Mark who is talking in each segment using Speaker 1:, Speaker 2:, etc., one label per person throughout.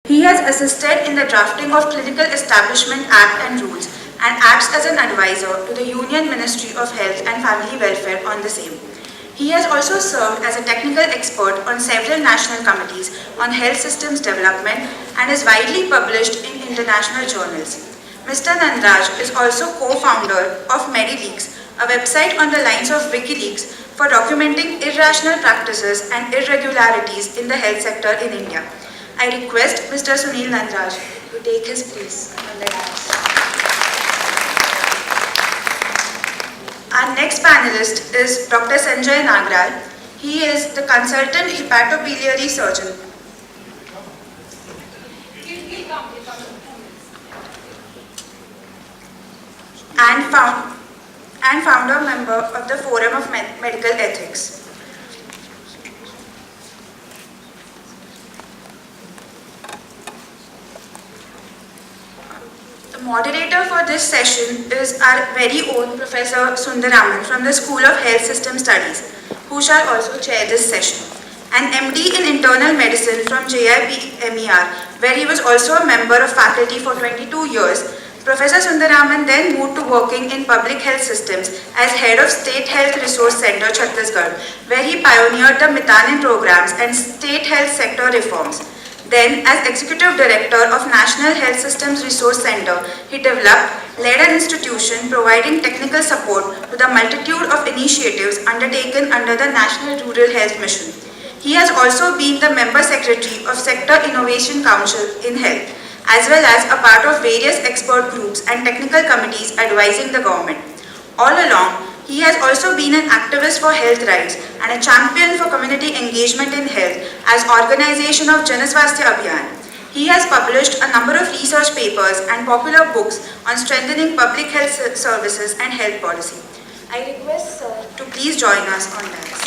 Speaker 1: He has assisted in the drafting of Clinical Establishment Act and rules and acts as an advisor to the Union Ministry of Health and Family Welfare on the same. He has also served as a technical expert on several national committees on health systems development and is widely published in international journals. Mr. Nandraj is also co-founder of MediLeaks, a website on the lines of WikiLeaks for documenting irrational practices and irregularities in the health sector in India. I request Mr. Sunil Nandraj to take his place on the dais. Our next panelist is Dr. Sanjay Nagral. He is the consultant hepatobiliary surgeon and founder member of the Forum of Medical Ethics. The moderator for this session is our very own Professor Sundararaman from the School of Health System Studies, who shall also chair this session. An MD in Internal Medicine from JIPMER, where he was also a member of faculty for 22 years, Professor Sundararaman then moved to working in public health systems as head of State Health Resource Center, Chhattisgarh, where he pioneered the Mitanin programs and state health sector reforms. Then, as Executive Director of National Health Systems Resource Center, he led an institution providing technical support to the multitude of initiatives undertaken under the National Rural Health Mission. He has also been the Member Secretary of Sector Innovation Council in Health, as well as a part of various expert groups and technical committees advising the government. All along, he has also been an activist for health rights and a champion for community engagement in health as organization of Jan Swasthya Abhiyan. He has published a number of research papers and popular books on strengthening public health services and health policy. I request Sir to please join us on this.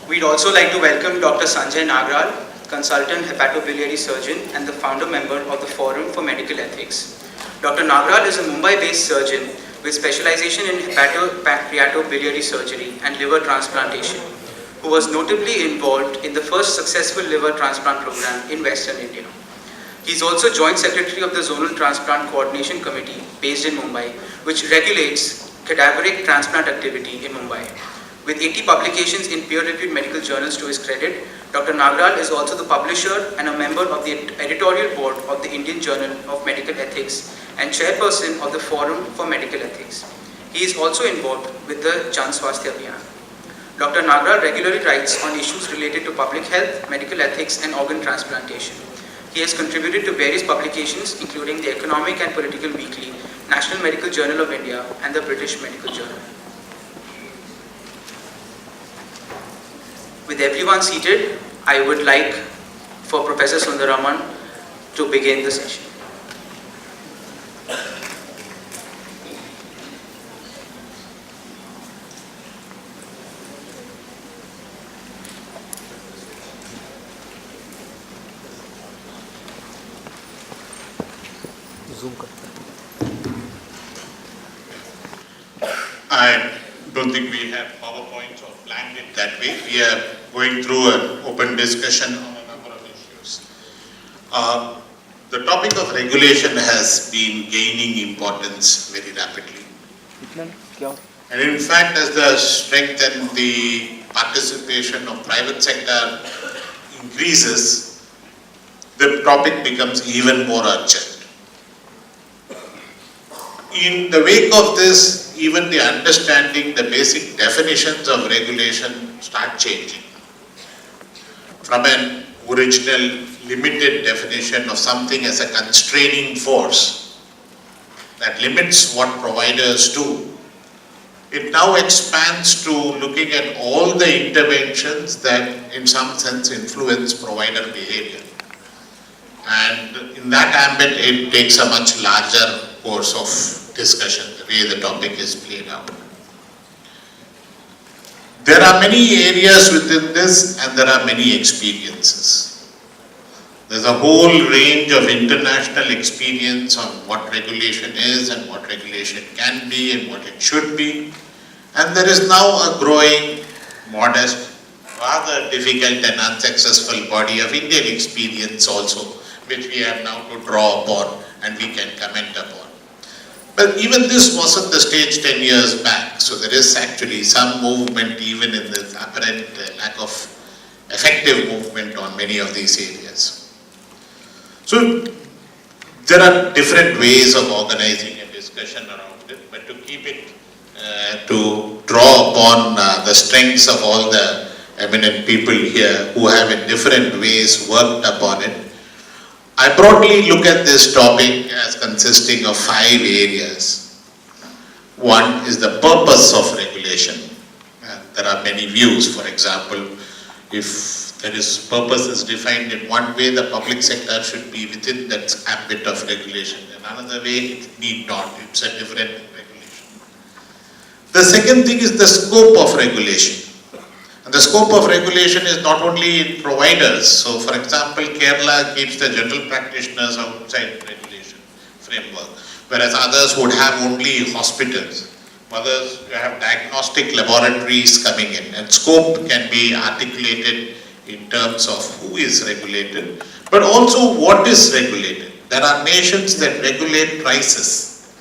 Speaker 2: We'd also like to welcome Dr. Sanjay Nagral, consultant hepatobiliary surgeon and the founder member of the Forum for Medical Ethics. Dr. Nagral is a Mumbai-based surgeon with specialization in hepatobiliary surgery and liver transplantation, who was notably involved in the first successful liver transplant program in Western India. He is also Joint Secretary of the Zonal Transplant Coordination Committee based in Mumbai, which regulates cadaveric transplant activity in Mumbai. With 80 publications in peer-reviewed medical journals to his credit, Dr. Nagral is also the publisher and a member of the editorial board of the Indian Journal of Medical Ethics and chairperson of the Forum for Medical Ethics. He is also involved with the Jan Swasthya Abhiyan. Dr. Nagral regularly writes on issues related to public health, medical ethics and organ transplantation. He has contributed to various publications including the Economic and Political Weekly, National Medical Journal of India and the British Medical Journal. With everyone seated, I would like for Professor Sundararaman to begin the session.
Speaker 3: I don't think we have PowerPoint or planned it that way. We are going through an open discussion on a number of issues. The topic of regulation has been gaining importance very rapidly. And in fact, as the strength and the participation of private sector increases, the topic becomes even more urgent. In the wake of this, even the understanding, the basic definitions of regulation start changing. From an original limited definition of something as a constraining force that limits what providers do, it now expands to looking at all the interventions that in some sense influence provider behavior. And in that ambit, it takes a much larger course of discussion, the way the topic is played out. There are many areas within this and there are many experiences. There's a whole range of international experience on what regulation is and what regulation can be and what it should be. And there is now a growing, modest, rather difficult and unsuccessful body of Indian experience also, which we have now to draw upon and we can comment upon. But even this wasn't the stage 10 years back, so there is actually some movement even in this apparent lack of effective movement on many of these areas. So there are different ways of organizing a discussion around it, but to keep it, to draw upon the strengths of all the eminent people here who have in different ways worked upon it, I broadly look at this topic as consisting of 5 areas. One is the purpose of regulation. There are many views. For example, if there is purpose is defined in one way, the public sector should be within that ambit of regulation. In another way, it need not. It's a different regulation. The second thing is the scope of regulation. And the scope of regulation is not only in providers. So, for example, Kerala keeps the general practitioners outside regulation framework, whereas others would have only hospitals. Others have diagnostic laboratories coming in, and scope can be articulated in terms of who is regulated, but also what is regulated. There are nations that regulate prices,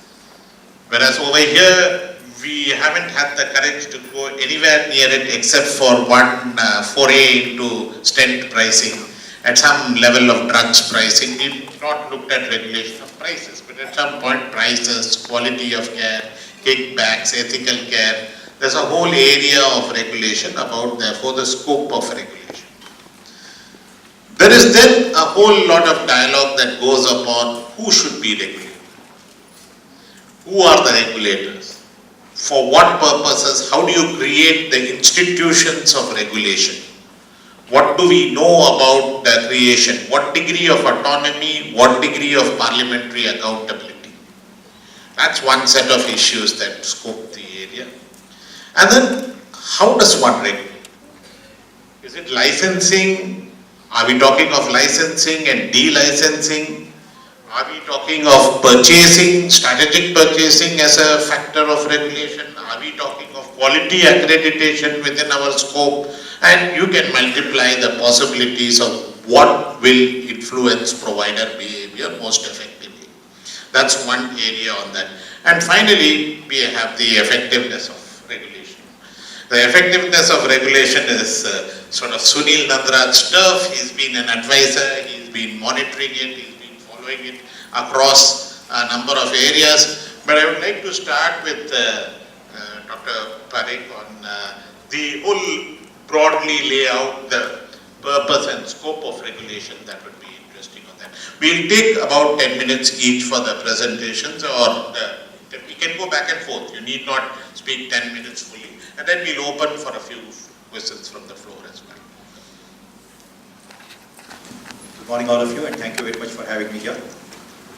Speaker 3: whereas over here we haven't had the courage to go anywhere near it except for one foray into stent pricing. At some level of drugs pricing, we've not looked at regulation of prices, but at some point prices, quality of care, kickbacks, ethical care, there's a whole area of regulation about therefore the scope of regulation. There is then a whole lot of dialogue that goes upon who should be regulated. Who are the regulators? For what purposes? How do you create the institutions of regulation? What do we know about the creation? What degree of autonomy? What degree of parliamentary accountability? That's one set of issues that scope the area. And then, how does one regulate? Is it licensing? Are we talking of licensing and de-licensing? Are we talking of purchasing, strategic purchasing as a factor of regulation? Are we talking of quality accreditation within our scope? And you can multiply the possibilities of what will influence provider behavior most effectively. That's one area on that. And finally, we have the effectiveness of regulation. The effectiveness of regulation is sort of Sunil Nandraj's turf. He's been an advisor, he's been monitoring it, he's been following it across a number of areas. But I would like to start with Dr. Parikh on the whole broadly lay out the purpose and scope of regulation. That would be interesting on that. We'll take about 10 minutes each for the presentations, or we can go back and forth. You need not speak 10 minutes fully. And then we'll open for a few questions from the floor as well.
Speaker 4: Good morning all of you, and thank you very much for having me here.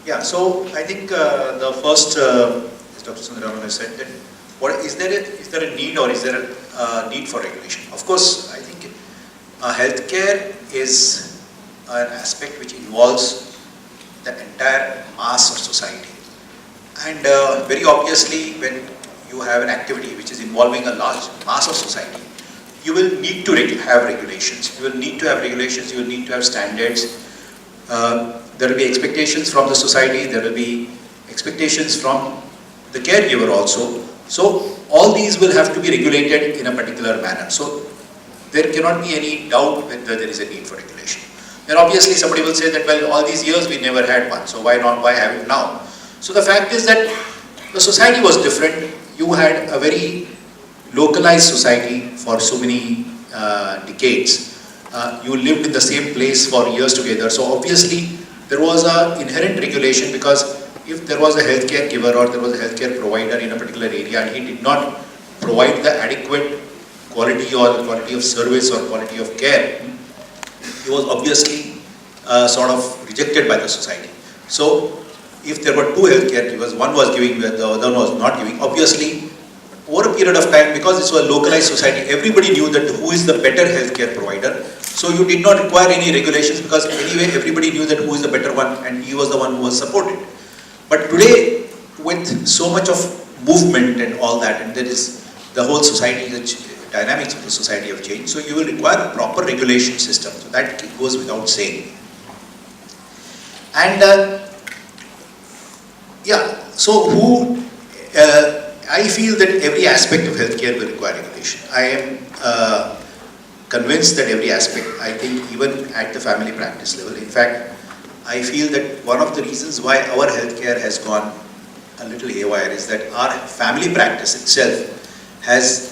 Speaker 4: Yeah, so I think the first, as Dr. Sundararaman has said, that is there a need, or is there a need for regulation? Of course, I think healthcare is an aspect which involves the entire mass of society. And very obviously, when you have an activity which is involving a large mass of society, you will need to have regulations. You will need to have regulations, you will need to have standards. There will be expectations from the society, there will be expectations from the caregiver also. So all these will have to be regulated in a particular manner. So there cannot be any doubt whether there is a need for regulation. Then obviously somebody will say that, well, all these years we never had one, so why have it now? So the fact is that the society was different. You had a very localized society for so many decades. You lived in the same place for years together. So obviously there was an inherent regulation, because if there was a healthcare giver or there was a healthcare provider in a particular area and he did not provide the adequate quality or the quality of service or quality of care, he was obviously sort of rejected by the society. So if there were two healthcare givers, one was giving, the other was not giving, obviously over a period of time, because this was a localized society, everybody knew that who is the better healthcare provider. So you did not require any regulations, because anyway everybody knew that who is the better one, and he was the one who was supported. But today, with so much of movement and all that, and there is the whole society which dynamics of the society have changed. So you will require a proper regulation system. So that goes without saying. And I feel that every aspect of healthcare will require regulation. I am convinced that every aspect, I think even at the family practice level, in fact, I feel that one of the reasons why our healthcare has gone a little haywire is that our family practice itself has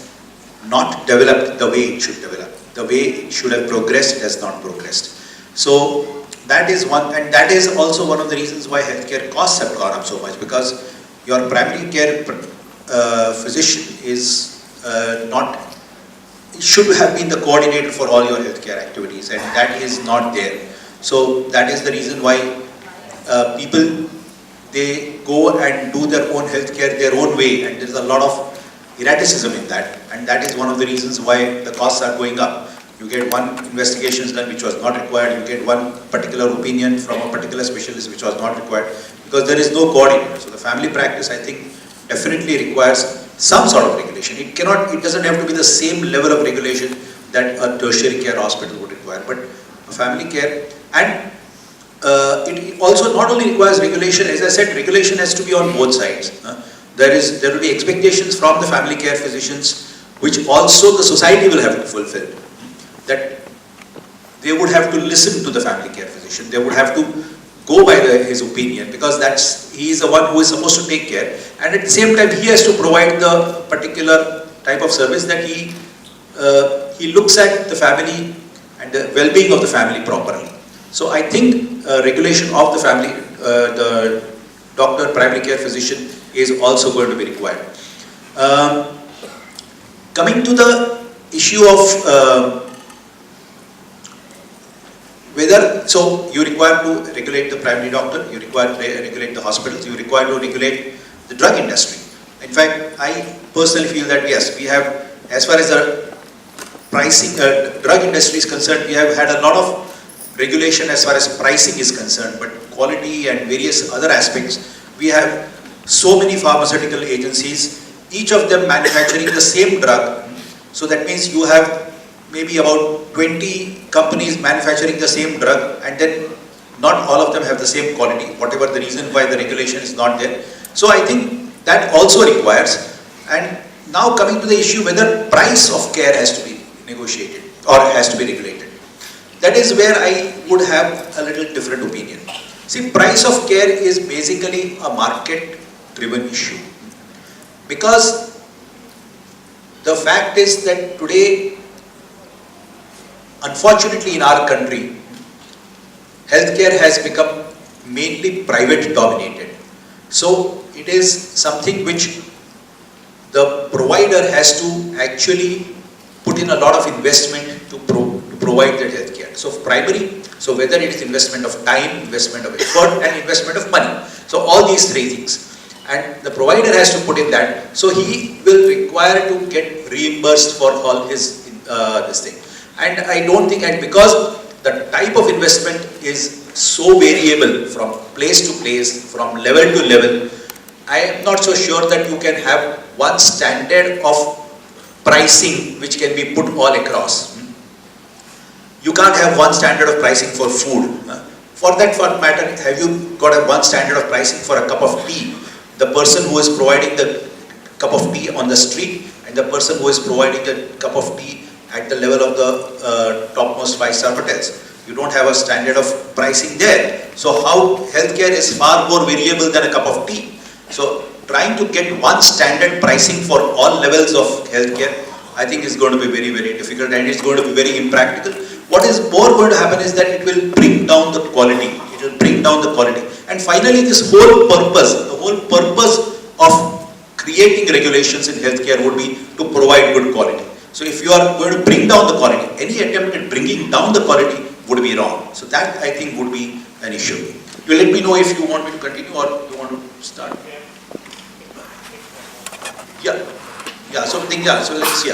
Speaker 4: not developed the way it should develop. The way it should have progressed, it has not progressed. So that is one, and that is also one of the reasons why healthcare costs have gone up so much, because your primary care physician is should have been the coordinator for all your healthcare activities, and that is not there. So that is the reason why people, they go and do their own healthcare their own way, and there is a lot of erraticism in that, and that is one of the reasons why the costs are going up. You get one investigation done which was not required, you get one particular opinion from a particular specialist which was not required, because there is no coordinator. So the family practice, I think, definitely requires some sort of regulation. It doesn't have to be the same level of regulation that a tertiary care hospital would require, but a family care, and it also not only requires regulation, as I said, regulation has to be on both sides. There will be expectations from the family care physicians, which also the society will have to fulfill. That they would have to listen to the family care physician. They would have to go by his opinion, because he is the one who is supposed to take care, and at the same time he has to provide the particular type of service that he looks at the family and the well-being of the family properly. So I think regulation of the family, the doctor, primary care physician is also going to be required. Coming to the issue of so you require to regulate the primary doctor, you require to regulate the hospitals, you require to regulate the drug industry. In fact, I personally feel that yes, we have, as far as the pricing, drug industry is concerned, we have had a lot of regulation as far as pricing is concerned, but quality and various other aspects, we have so many pharmaceutical agencies, each of them manufacturing the same drug. So that means you have maybe about 20 companies manufacturing the same drug, and then not all of them have the same quality, whatever the reason why the regulation is not there. So I think that also requires. And now coming to the issue whether price of care has to be negotiated or has to be regulated. That is where I would have a little different opinion. See, price of care is basically a market-driven issue, because the fact is that today, unfortunately in our country, healthcare has become mainly private dominated. So it is something which the provider has to actually put in a lot of investment to provide that healthcare. So primary, so whether it is investment of time, investment of effort, and investment of money. So all these three things. And the provider has to put in that. So he will require to get reimbursed for all his this thing. And I don't think, and because the type of investment is so variable from place to place, from level to level, I am not so sure that you can have one standard of pricing which can be put all across. You can't have one standard of pricing for food. For that matter, have you got a one standard of pricing for a cup of tea? The person who is providing the cup of tea on the street and the person who is providing the cup of tea at the level of the topmost 5-star hotels. You don't have a standard of pricing there. So how healthcare is far more variable than a cup of tea. So trying to get one standard pricing for all levels of healthcare, I think is going to be very, very difficult, and it's going to be very impractical. What is more going to happen is that it will bring down the quality. It will bring down the quality. And finally, this whole purpose, the whole purpose of creating regulations in healthcare would be to provide good quality. So if you are going to bring down the quality, any attempt at bringing down the quality would be wrong. So that, I think, would be an issue. You let me know if you want me to continue or you want to start. Yeah. So let's see.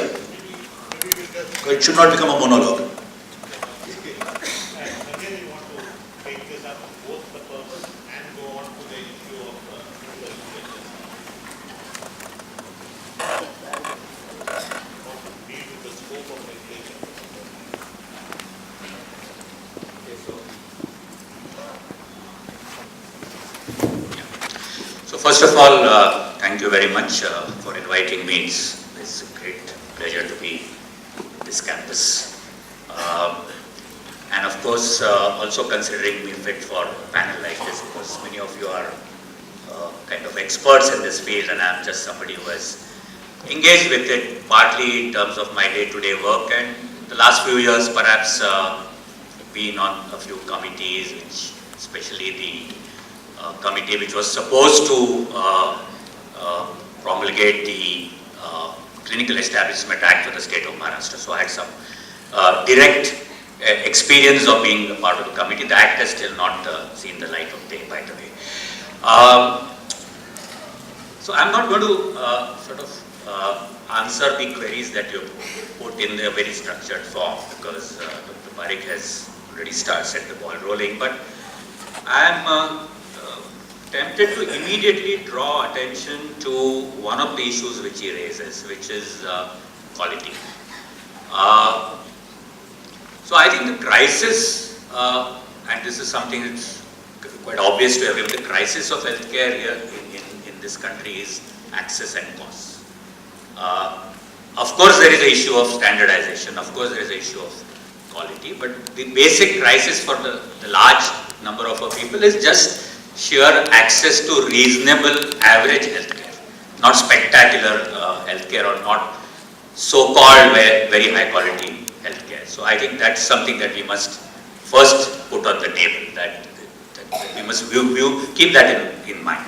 Speaker 4: It should not become a monologue.
Speaker 5: First of all, thank you very much for inviting me. It's a great pleasure to be in this campus. And of course, also considering me fit for a panel like this, because many of you are kind of experts in this field, and I'm just somebody who has engaged with it partly in terms of my day-to-day work, and the last few years perhaps been on a few committees, which especially the committee which was supposed to promulgate the Clinical Establishment Act for the state of Maharashtra. So I had some direct experience of being a part of the committee. The act has still not seen the light of day, by the way. So I'm not going to sort of answer the queries that you put in a very structured form, because Dr. Parikh has already set the ball rolling. But I'm tempted to immediately draw attention to one of the issues which he raises, which is quality. So I think the crisis, and this is something that's quite obvious to everyone, the crisis of healthcare here in this country is access and costs. Of course there is an issue of standardization, of course there is an issue of quality, but the basic crisis for the large number of people is just sheer access to reasonable average healthcare, not spectacular healthcare or not so-called very high quality healthcare. So I think that's something that we must first put on the table, that we must keep that in mind.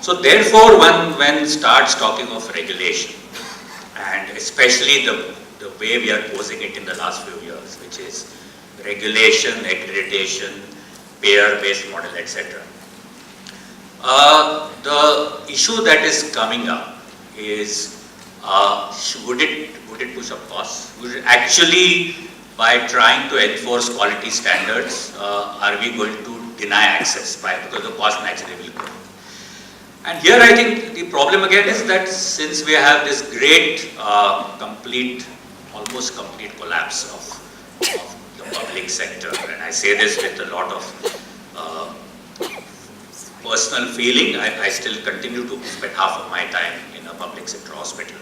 Speaker 5: So therefore one starts talking of regulation, and especially the way we are posing it in the last few years, which is regulation, accreditation, payer-based model, etc. The issue that is coming up is, would it push up costs? Would it actually, by trying to enforce quality standards, are we going to deny access because the cost naturally will grow? And here I think the problem again is that since we have this great, almost complete collapse of the public sector, and I say this with a lot of personal feeling, I still continue to spend half of my time in a public sector hospital.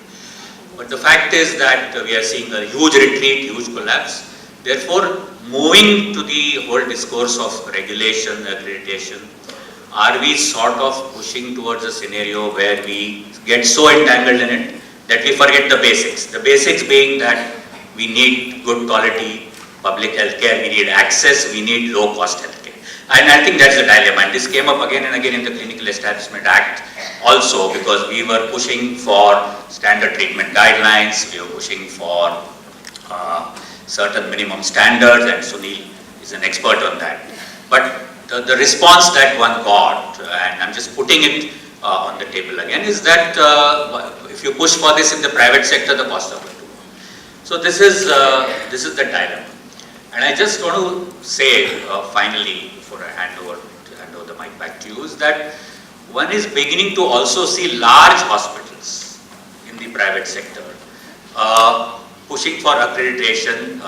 Speaker 5: But the fact is that we are seeing a huge retreat, huge collapse. Therefore, moving to the whole discourse of regulation, accreditation, are we sort of pushing towards a scenario where we get so entangled in it that we forget the basics? The basics being that we need good quality public healthcare, we need access, we need low cost healthcare. And I think that's the dilemma. And this came up again and again in the Clinical Establishment Act also, because we were pushing for standard treatment guidelines, we were pushing for certain minimum standards, and Sunil is an expert on that. But the response that one got, and I'm just putting it on the table again, is that if you push for this in the private sector, the costs are going to go. So this is the dilemma. And I just want to say finally, before I hand over the mic back to you, is that one is beginning to also see large hospitals in the private sector pushing for accreditation,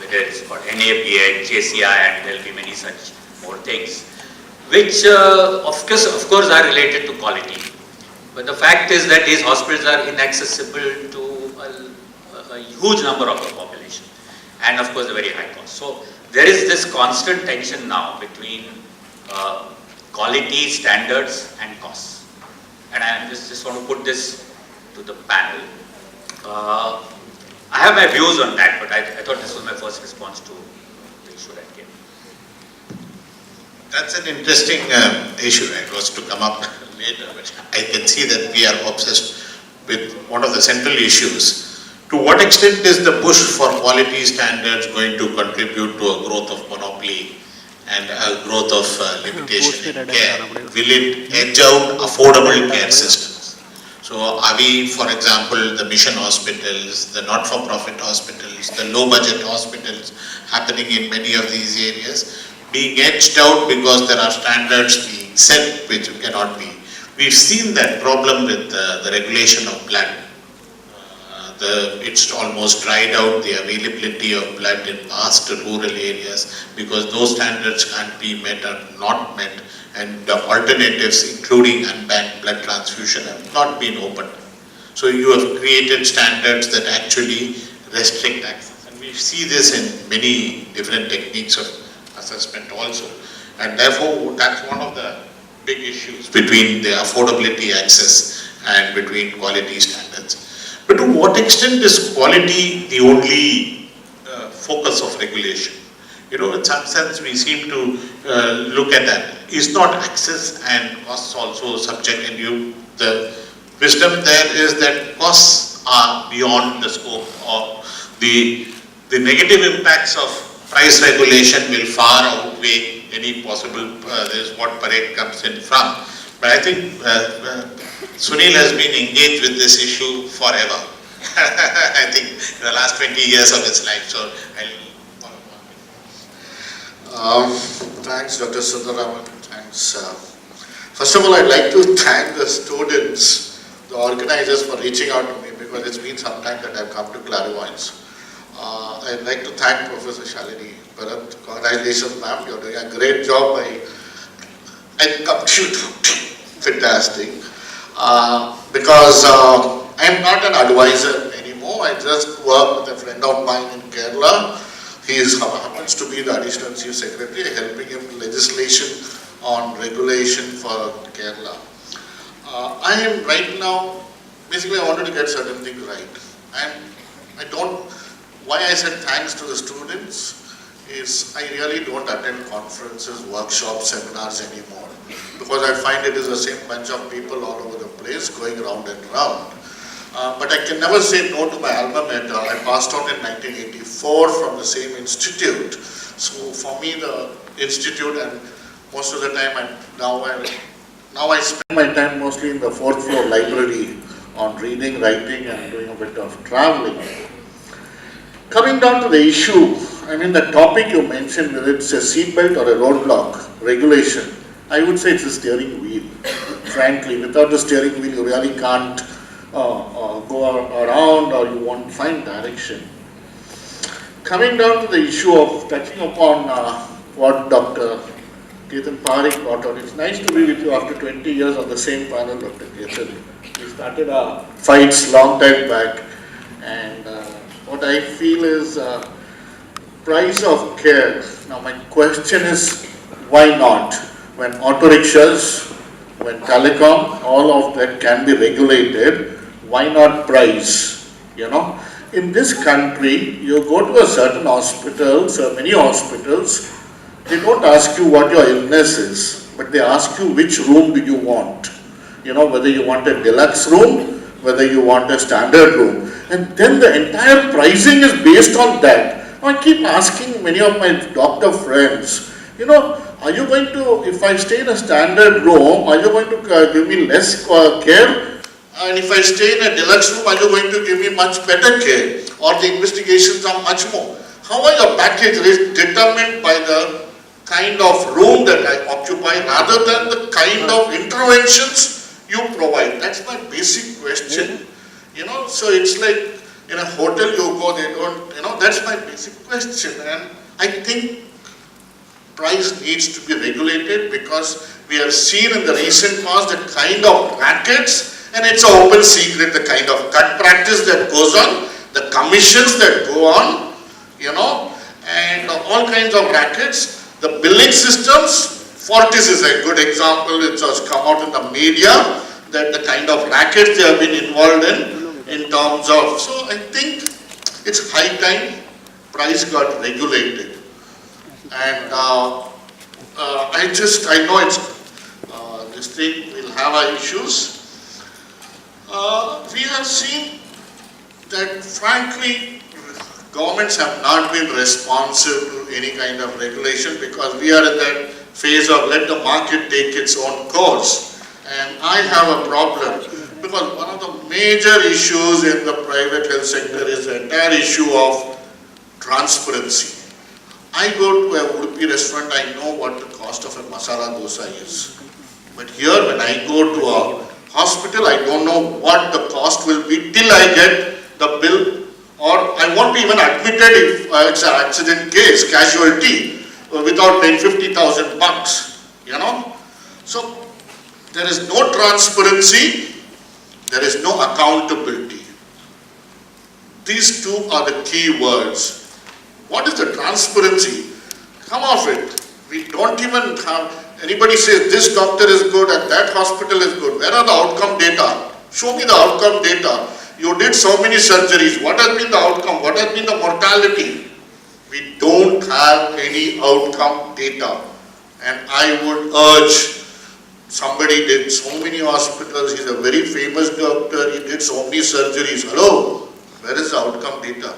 Speaker 5: whether it's called NAPA, JCI, and there will be many such more things, which of course are related to quality. But the fact is that these hospitals are inaccessible to a huge number of the population, and of course a very high cost. So there is this constant tension now between quality, standards, and costs. And I just want to put this to the panel. I have my views on that, but I thought this was my first response to the issue that came.
Speaker 3: That's an interesting issue. It was to come up later, but I can see that we are obsessed with one of the central issues. To what extent is the push for quality standards going to contribute to a growth of monopoly and a growth of limitation in care? Will it edge out affordable care systems? So are we, for example, the mission hospitals, the not-for-profit hospitals, the low-budget hospitals happening in many of these areas, being edged out because there are standards being set which cannot be? We've seen that problem with the regulation of blood. it's almost dried out the availability of blood in vast rural areas because those standards can't be met or not met, and the alternatives including unbanked blood transfusion have not been opened. So you have created standards that actually restrict access, and we see this in many different techniques of assessment also, and therefore that's one of the big issues between the affordability access and between quality standards. But to what extent is quality the only focus of regulation? You know, in some sense we seem to look at that. Is not access and costs also subject, and the wisdom there is that costs are beyond the scope of the negative impacts of price regulation will far outweigh any possible, this is what Parikh comes in from. But I think Sunil has been engaged with this issue forever. I think in the last 20 years of his life. So
Speaker 6: thanks, Dr. Sundararaman. Thanks. First of all, I'd like to thank the students, the organizers, for reaching out to me because it's been some time that I've come to Clairvoyance. I'd like to thank Professor Shalini Bharat. Congratulations, ma'am. You're doing a great job. I compute fantastic. Because I'm not an advisor anymore. I just work with a friend of mine in Kerala. He happens to be the Additional Chief Secretary, helping him with legislation on regulation for Kerala. I am right now, basically I wanted to get certain things right. And I don't, why I said thanks to the students is I really don't attend conferences, workshops, seminars anymore. Because I find it is the same bunch of people all over the place going round and round. But I can never say no to my alma mater. I passed out in 1984 from the same institute. So for me the institute, and most of the time now I spend my time mostly in the 4th floor library on reading, writing and doing a bit of traveling. Coming down to the issue, I mean the topic you mentioned, whether it's a seatbelt or a roadblock regulation, I would say it's a steering wheel. Frankly, without the steering wheel, you really can't go around or you won't find direction. Coming down to the issue of touching upon what Dr. Ketan Parikh brought out, it's nice to be with you after 20 years on the same panel, Dr. Ketan. We started our fights long time back, and what I feel is price of care. Now my question is, why not? When auto rickshaws, when telecom, all of that can be regulated, why not price? You know, in this country, you go to a certain hospitals, many hospitals, they don't ask you what your illness is, but they ask you which room do you want. You know, whether you want a deluxe room, whether you want a standard room. And then the entire pricing is based on that. I keep asking many of my doctor friends, you know, are you going to, if I stay in a standard room, are you going to give me less care? And if I stay in a deluxe room, are you going to give me much better care? Or the investigations are much more? How are your package rates determined by the kind of room that I occupy rather than the kind of interventions you provide? That's my basic question. You know, so it's like in a hotel you go, they don't, you know, that's my basic question. And I think price needs to be regulated because we have seen in the recent past the kind of rackets, and it's an open secret, the kind of cut practice that goes on, the commissions that go on, you know, and all kinds of rackets. The billing systems, Fortis is a good example, it has come out in the media, that the kind of rackets they have been involved in terms of, so I think it's high time price got regulated. And I know it's, this thing will have our issues. We have seen that frankly, governments have not been responsive to any kind of regulation because we are in that phase of let the market take its own course. And I have a problem because one of the major issues in the private health sector is the entire issue of transparency. I go to a Udupi restaurant, I know what the cost of a masala dosa is. But here when I go to a hospital, I don't know what the cost will be till I get the bill, or I won't be even admitted if it's an accident case, casualty, without paying 50,000 bucks, you know. So there is no transparency, there is no accountability. These two are the key words. What is the transparency? Come off it. We don't even have, anybody says this doctor is good and that hospital is good. Where are the outcome data? Show me the outcome data. You did so many surgeries. What has been the outcome? What has been the mortality? We don't have any outcome data. And I would urge, somebody did so many hospitals, he's a very famous doctor, he did so many surgeries. Hello, where is the outcome data?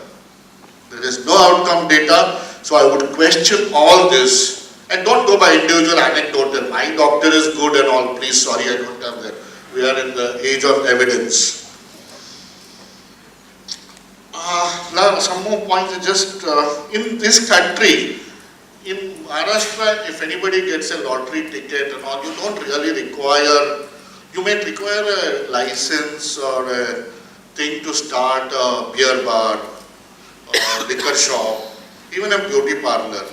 Speaker 6: There is no outcome data, so I would question all this. And don't go by individual anecdote, my doctor is good and all, please, sorry, I don't have that. We are in the age of evidence. Now, some more points, just in this country, in Maharashtra, if anybody gets a lottery ticket and all, you don't really require, you may require a license or a thing to start a beer bar, or liquor shop, even a beauty parlor.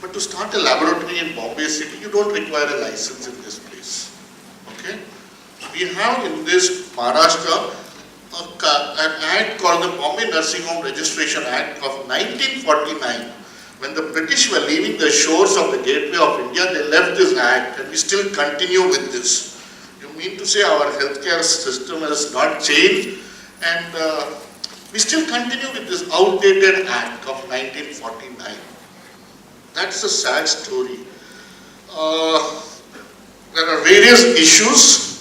Speaker 6: But to start a laboratory in Bombay City, you don't require a license in this place. Okay? We have in this Maharashtra an act called the Bombay Nursing Home Registration Act of 1949. When the British were leaving the shores of the gateway of India, they left this act and we still continue with this. You mean to say our healthcare system has not changed and we still continue with this outdated act of 1949. That's a sad story. There are various issues.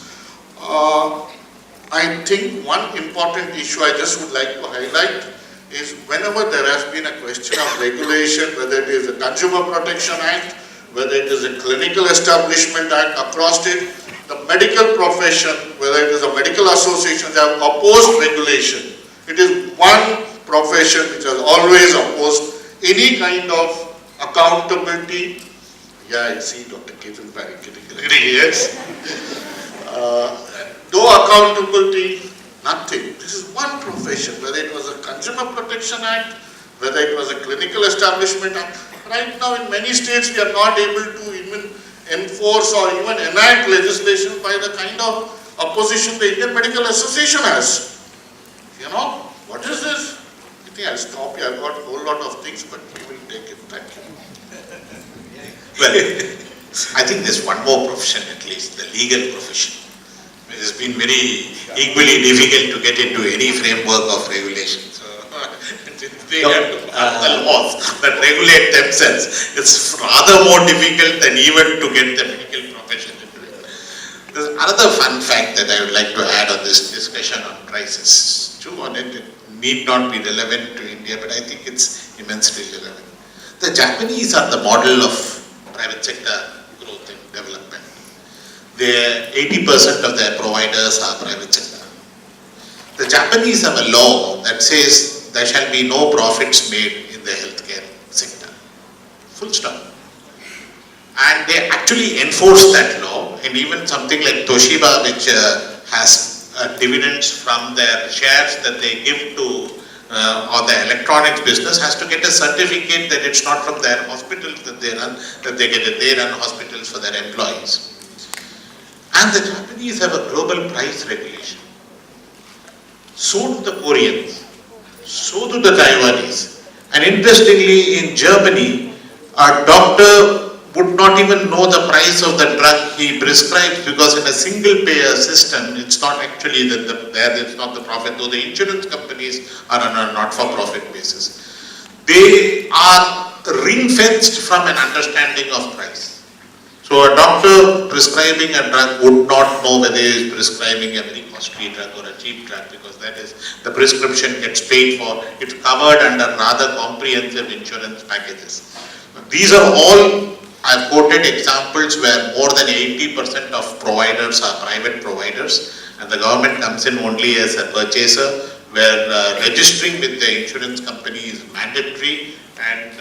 Speaker 6: I think one important issue I just would like to highlight is whenever there has been a question of regulation, whether it is the Consumer Protection Act, whether it is a Clinical Establishment Act across it, the medical profession, whether it is a medical association, they have opposed regulation. It is one profession which has always opposed any kind of accountability. Yeah, I see Dr. Ketan Parikh getting ready, yes. No accountability, nothing. This is one profession, whether it was a Consumer Protection Act, whether it was a Clinical Establishment Act. Right now in many states we are not able to even enforce or even enact legislation by the kind of opposition the Indian Medical Association has. You know, what is this? I think I'll stop here. I've got a whole lot of things, but we will take it. Thank you.
Speaker 5: Well, I think there's one more profession at least, the legal profession. It has been very equally difficult to get into any framework of regulation. So, they have to follow the laws that regulate themselves. It's rather more difficult than even to get the medical profession into it. There's another fun fact that I would like to add on this discussion on prices. True on it, it need not be relevant to India, but I think it's immensely relevant. The Japanese are the model of private sector growth and development. 80% of their providers are private sector. The Japanese have a law that says there shall be no profits made in the healthcare sector. Full stop. And they actually enforce that law, and even something like Toshiba, which has dividends from their shares that they give to or the electronics business, has to get a certificate that it's not from their hospitals that they run, that they run hospitals for their employees. And the Japanese have a global price regulation. So do the Koreans. So do the Taiwanese. And interestingly, in Germany, a doctor would not even know the price of the drug he prescribes, because in a single payer system, it's not actually it's not the profit, though the insurance companies are on a not-for-profit basis. They are ring-fenced from an understanding of price. So a doctor prescribing a drug would not know whether he is prescribing a very costly drug or a cheap drug, because that is, the prescription gets paid for, it's covered under rather comprehensive insurance packages. These are all, I've quoted examples where more than 80% of providers are private providers, and the government comes in only as a purchaser, where registering with the insurance company is mandatory, and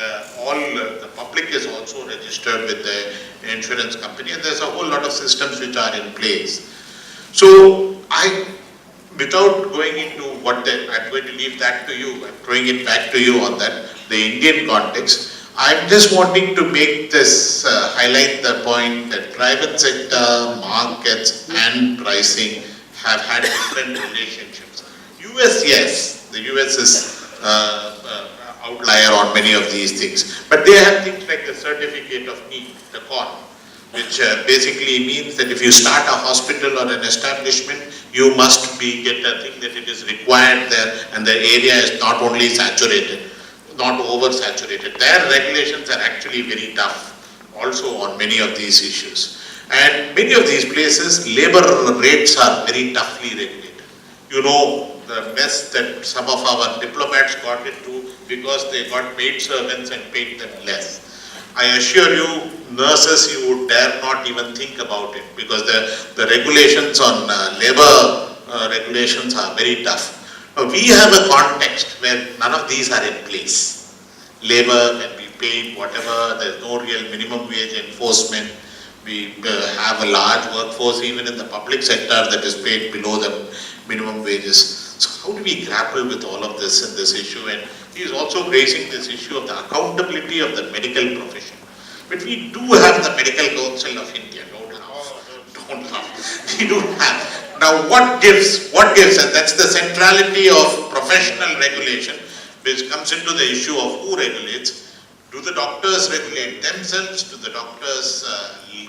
Speaker 5: all the public is also registered with the insurance company, and there's a whole lot of systems which are in place. So
Speaker 3: without going into I'm going to leave that to you, I'm throwing it back to you on that, the Indian context. I'm just wanting to make this, highlight the point that private sector, markets and pricing have had different relationships. US, yes, the US is outlier on many of these things, but they have things like the certificate of need, the CON, which basically means that if you start a hospital or an establishment, you must get a thing that it is required there and the area is not only saturated, not oversaturated. Their regulations are actually very tough also on many of these issues. And many of these places, labor rates are very toughly regulated. You know the mess that some of our diplomats got into because they got paid servants and paid them less. I assure you, nurses, you would dare not even think about it because the regulations on labor regulations are very tough. Now, we have a context where none of these are in place. Labor can be paid whatever, there's no real minimum wage enforcement. We have a large workforce even in the public sector that is paid below the minimum wages. So how do we grapple with all of this in this issue? And he is also raising this issue of the accountability of the medical profession. But we do have the Medical Council of India, don't laugh. We do have. Now what gives, and that's the centrality of professional regulation, which comes into the issue of who regulates. Do the doctors regulate themselves? Do the doctors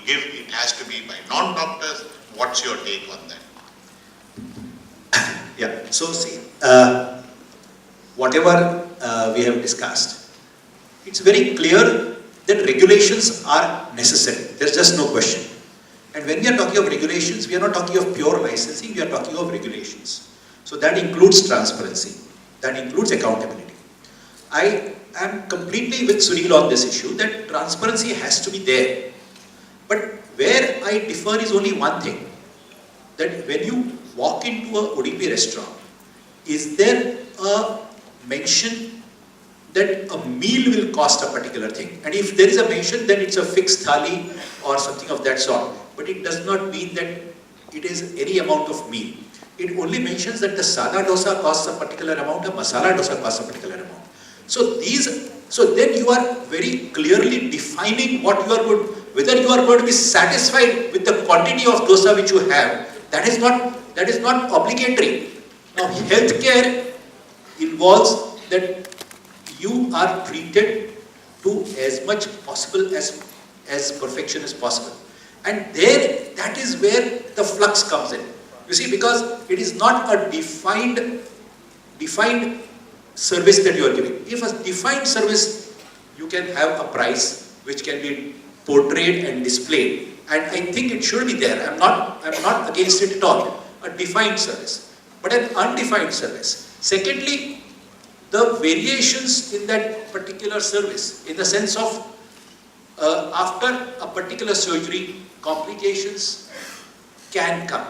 Speaker 3: it has to be by non-doctors? What's your take on that?
Speaker 4: Yeah, so see, whatever we have discussed, it's very clear that regulations are necessary. There's just no question. And when we are talking of regulations, we are not talking of pure licensing, we are talking of regulations. So that includes transparency, that includes accountability. I am completely with Sunil on this issue that transparency has to be there. But where I differ is only one thing, that when you walk into a ODP restaurant, is there a mention that a meal will cost a particular thing? And if there is a mention, then it's a fixed thali or something of that sort. But it does not mean that it is any amount of meal. It only mentions that the sada dosa costs a particular amount, a masala dosa costs a particular amount. So then you are very clearly defining what you are going, whether you are going to be satisfied with the quantity of dosa which you have. That is not obligatory. Now, healthcare involves that you are treated to as much possible as perfection as possible. And there, that is where the flux comes in. You see, because it is not a defined service that you are giving. If a defined service, you can have a price which can be portrayed and displayed. And I think it should be there. I'm not against it at all. A defined service, but an undefined service. Secondly, the variations in that particular service, in the sense of after a particular surgery, complications can come.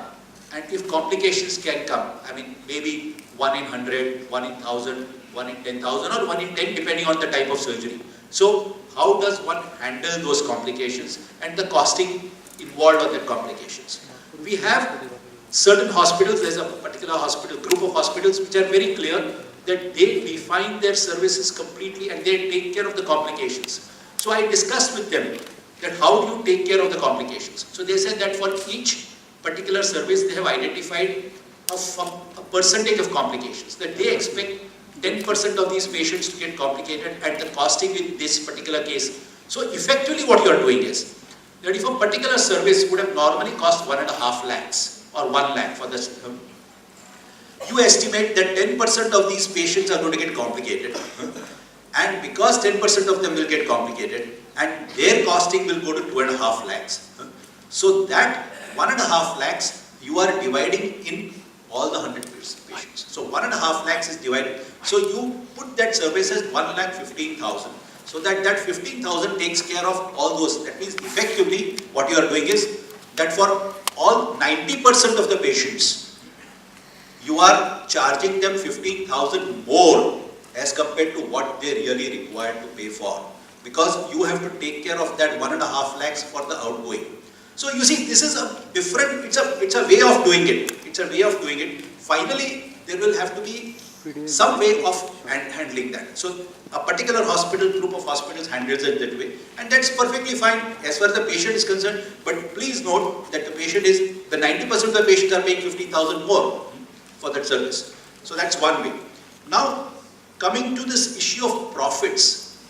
Speaker 4: And if complications can come, I mean, maybe 1 in 100, 1 in 1000, 1 in 10,000, or 1 in 10, depending on the type of surgery. So, how does one handle those complications and the costing involved on the complications? We have certain hospitals, there's a particular hospital, group of hospitals which are very clear that they define their services completely and they take care of the complications. So I discussed with them that how do you take care of the complications? So they said that for each particular service they have identified a percentage of complications, that they expect 10% of these patients to get complicated and the costing in this particular case. So effectively what you are doing is that if a particular service would have normally cost 1.5 lakhs or 1 lakh for this, you estimate that 10% of these patients are going to get complicated. And because 10% of them will get complicated and their costing will go to 2.5 lakhs. So that 1.5 lakhs you are dividing in all the 100 patients. So 1.5 lakhs is divided. So you put that service as 1,15,000. So that 15,000 takes care of all those. That means effectively what you are doing is that for all 90% of the patients, you are charging them 15,000 more as compared to what they really required to pay for. Because you have to take care of that 1.5 lakhs for the outgoing. So you see, this is a different, it's a way of doing it. It's a way of doing it. finally there will have to be some way of handling that. So a particular hospital, group of hospitals handles it that way, and that's perfectly fine as far as the patient is concerned. But please note that the 90% of the patients are paying 50,000 more for that service. So that's one way. Now, coming to this issue of profits.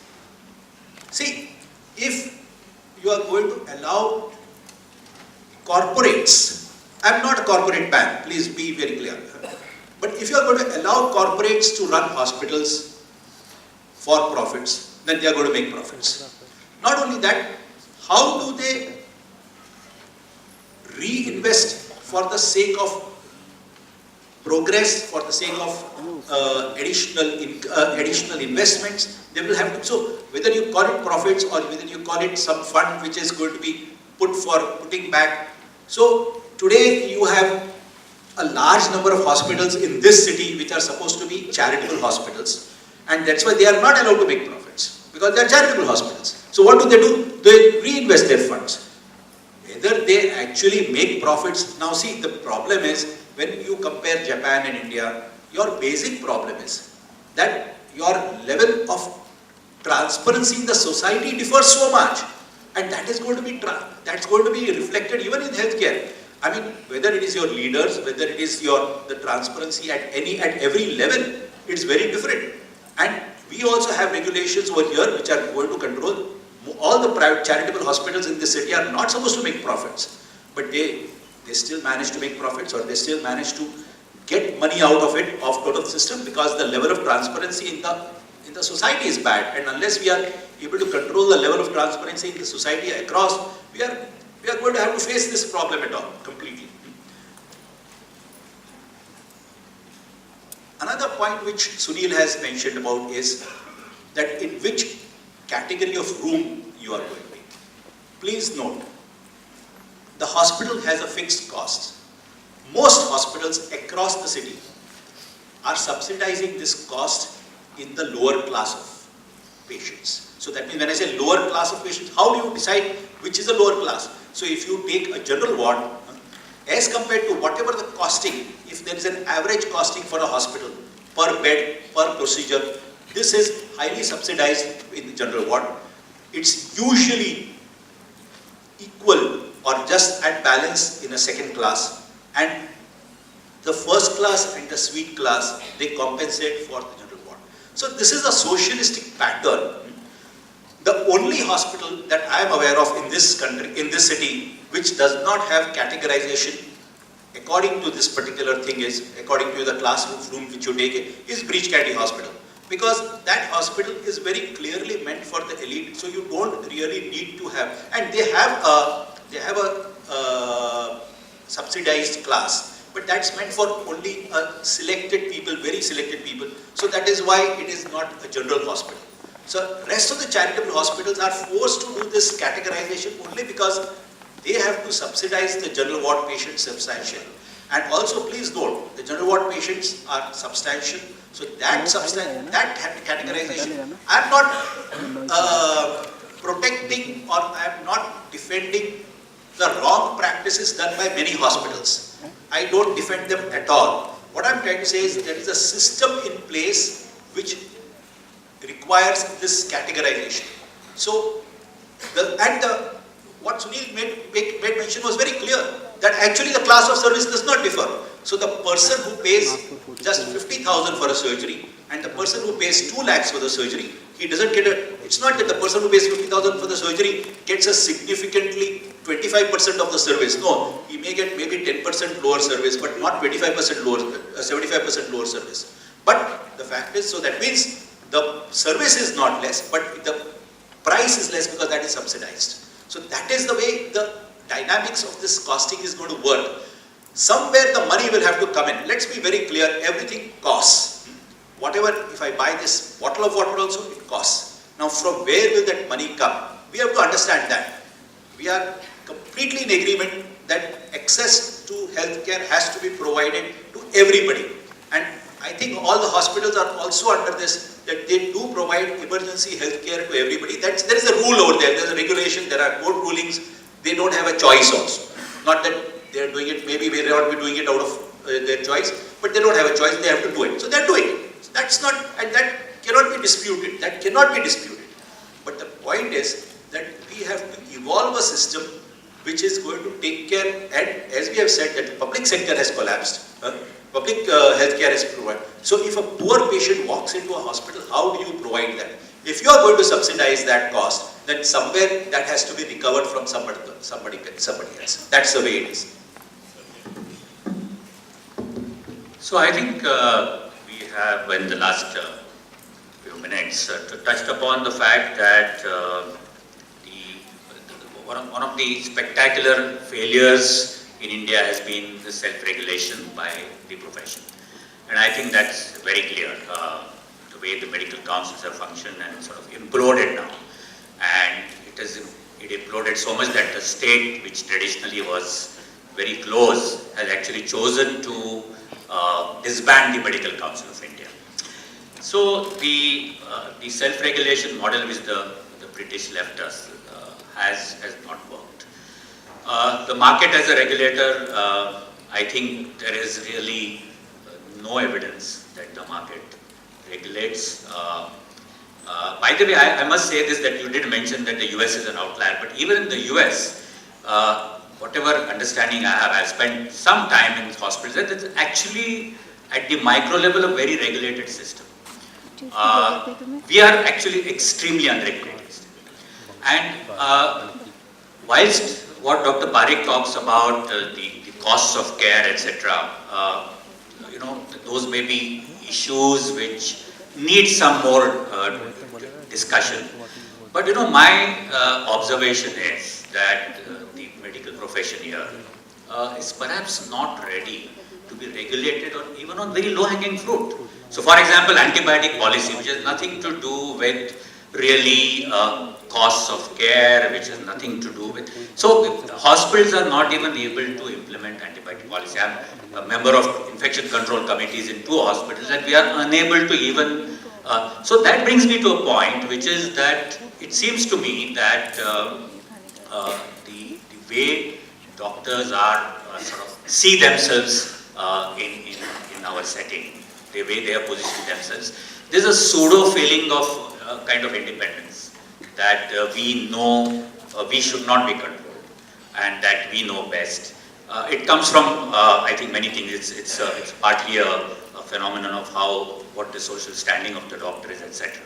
Speaker 4: See, if you are going to allow corporates, I am not a corporate man, please be very clear. But if you are going to allow corporates to run hospitals for profits, then they are going to make profits. Not only that, how do they reinvest for the sake of progress, for the sake of additional investments? They will have to. So whether you call it profits or whether you call it some fund which is going to be put for putting back. So today you have a large number of hospitals in this city which are supposed to be charitable hospitals, and that's why they are not allowed to make profits, because they are charitable hospitals. So what do? They reinvest their funds. Whether they actually make profits, now see, the problem is when you compare Japan and India, your basic problem is that your level of transparency in the society differs so much, and that is going to be reflected even in healthcare. I mean, whether it is your leaders, whether it is the transparency at every level, it's very different. And we also have regulations over here which are going to control. All the private charitable hospitals in this city are not supposed to make profits, but they still manage to make profits, or they still manage to get money out of the system, because the level of transparency in the society is bad. And unless we are able to control the level of transparency in the society across, we are going to have to face this problem at all, completely. Another point which Sunil has mentioned about is that in which category of room you are going to be. Please note, the hospital has a fixed cost. Most hospitals across the city are subsidizing this cost in the lower class of patients. So that means when I say lower class of patients, how do you decide which is the lower class? So if you take a general ward, as compared to whatever the costing, if there is an average costing for a hospital per bed, per procedure, this is highly subsidized in the general ward. It's usually equal or just at balance in a second class, and the first class and the suite class, they compensate for the general ward. So this is a socialistic pattern. The only hospital that I am aware of in this country, in this city, which does not have categorization according to this particular thing is, according to the class room which you take, is Breach Candy Hospital. Because that hospital is very clearly meant for the elite, so you don't really need to have, and they have a subsidized class, but that's meant for only selected people, very selected people. So that is why it is not a general hospital. So rest of the charitable hospitals are forced to do this categorization only because they have to subsidize the general ward patients substantially. And also please note, the general ward patients are substantial. So that categorization, I am not protecting or I am not defending the wrong practices done by many hospitals. I don't defend them at all. What I am trying to say is there is a system in place which requires this categorization. So, what Sunil made mention was very clear, that actually the class of service does not differ. So the person who pays just 50,000 for a surgery and the person who pays 2 lakhs for the surgery, he doesn't get it's not that the person who pays 50,000 for the surgery gets a significantly 25% of the service. No, he may get maybe 10% lower service, but not 25% lower, 75% lower service. But the fact is, so that means the service is not less, but the price is less because that is subsidized. So that is the way the dynamics of this costing is going to work. Somewhere the money will have to come in. Let's be very clear, everything costs. Whatever, if I buy this bottle of water also, it costs. Now from where will that money come? We have to understand that. We are completely in agreement that access to healthcare has to be provided to everybody. And I think all the hospitals are also under this, that they do provide emergency healthcare to everybody. There is a rule over there, there is a regulation, there are court rulings, they don't have a choice also. Not that they are doing it, maybe they may not be doing it out of their choice, but they don't have a choice, they have to do it. So they're doing it. So that's not, and that cannot be disputed. That cannot be disputed. But the point is that we have to evolve a system which is going to take care, and as we have said that the public sector has collapsed, public healthcare is provided. So if a poor patient walks into a hospital, how do you provide that? If you are going to subsidize that cost, then somewhere that has to be recovered from somebody else. That's the way it is.
Speaker 5: So I think we have in the last few minutes touched upon the fact that one of the spectacular failures in India has been the self-regulation by the profession. And I think that's very clear, the way the medical councils have functioned and sort of imploded now. And it imploded so much that the state, which traditionally was very close, has actually chosen to disband the Medical Council of India. So the self-regulation model which the British left us has not worked. The market as a regulator, I think there is really no evidence that the market regulates. By the way, I must say this, that you did mention that the US is an outlier, but even in the US, whatever understanding I have, I've spent some time in hospitals, that it's actually at the micro level a very regulated system. We are actually extremely unregulated. And whilst what Dr. Parikh talks about, the costs of care, etc., those may be issues which need some more discussion. But my observation is that the medical profession here is perhaps not ready to be regulated or even on very low-hanging fruit. So for example, antibiotic policy, which has nothing to do with really costs of care, which has nothing to do with... So hospitals are not even able to implement antibiotic policy. I'm a member of infection control committees in 2 hospitals, and we are unable to even... so that brings me to a point, which is that it seems to me that the way doctors are sort of see themselves in our setting, the way they have positioned themselves, there's a pseudo feeling of kind of independence, that we know we should not be controlled and that we know best. It comes from, I think, many things. It's partly a phenomenon of what the social standing of the doctor is, etc.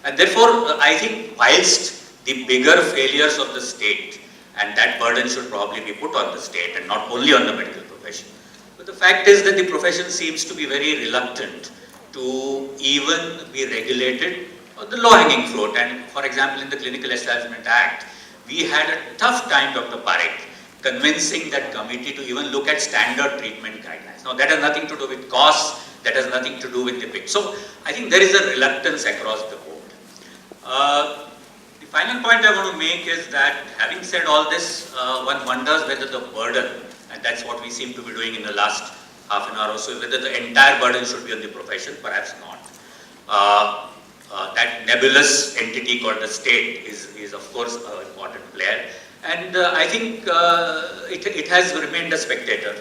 Speaker 5: And therefore, I think whilst the bigger failures of the state, and that burden should probably be put on the state and not only on the medical profession. But the fact is that the profession seems to be very reluctant to even be regulated on the low-hanging fruit. And for example, in the Clinical Establishment Act, we had a tough time, Dr. Parikh, convincing that committee to even look at standard treatment guidelines. Now that has nothing to do with costs, that has nothing to do with the pick. So I think there is a reluctance across the board. The final point I want to make is that, having said all this, one wonders whether the burden, and that's what we seem to be doing in the last half an hour or so, whether the entire burden should be on the profession, perhaps not. That nebulous entity called the state is of course an important player, and I think it has remained a spectator,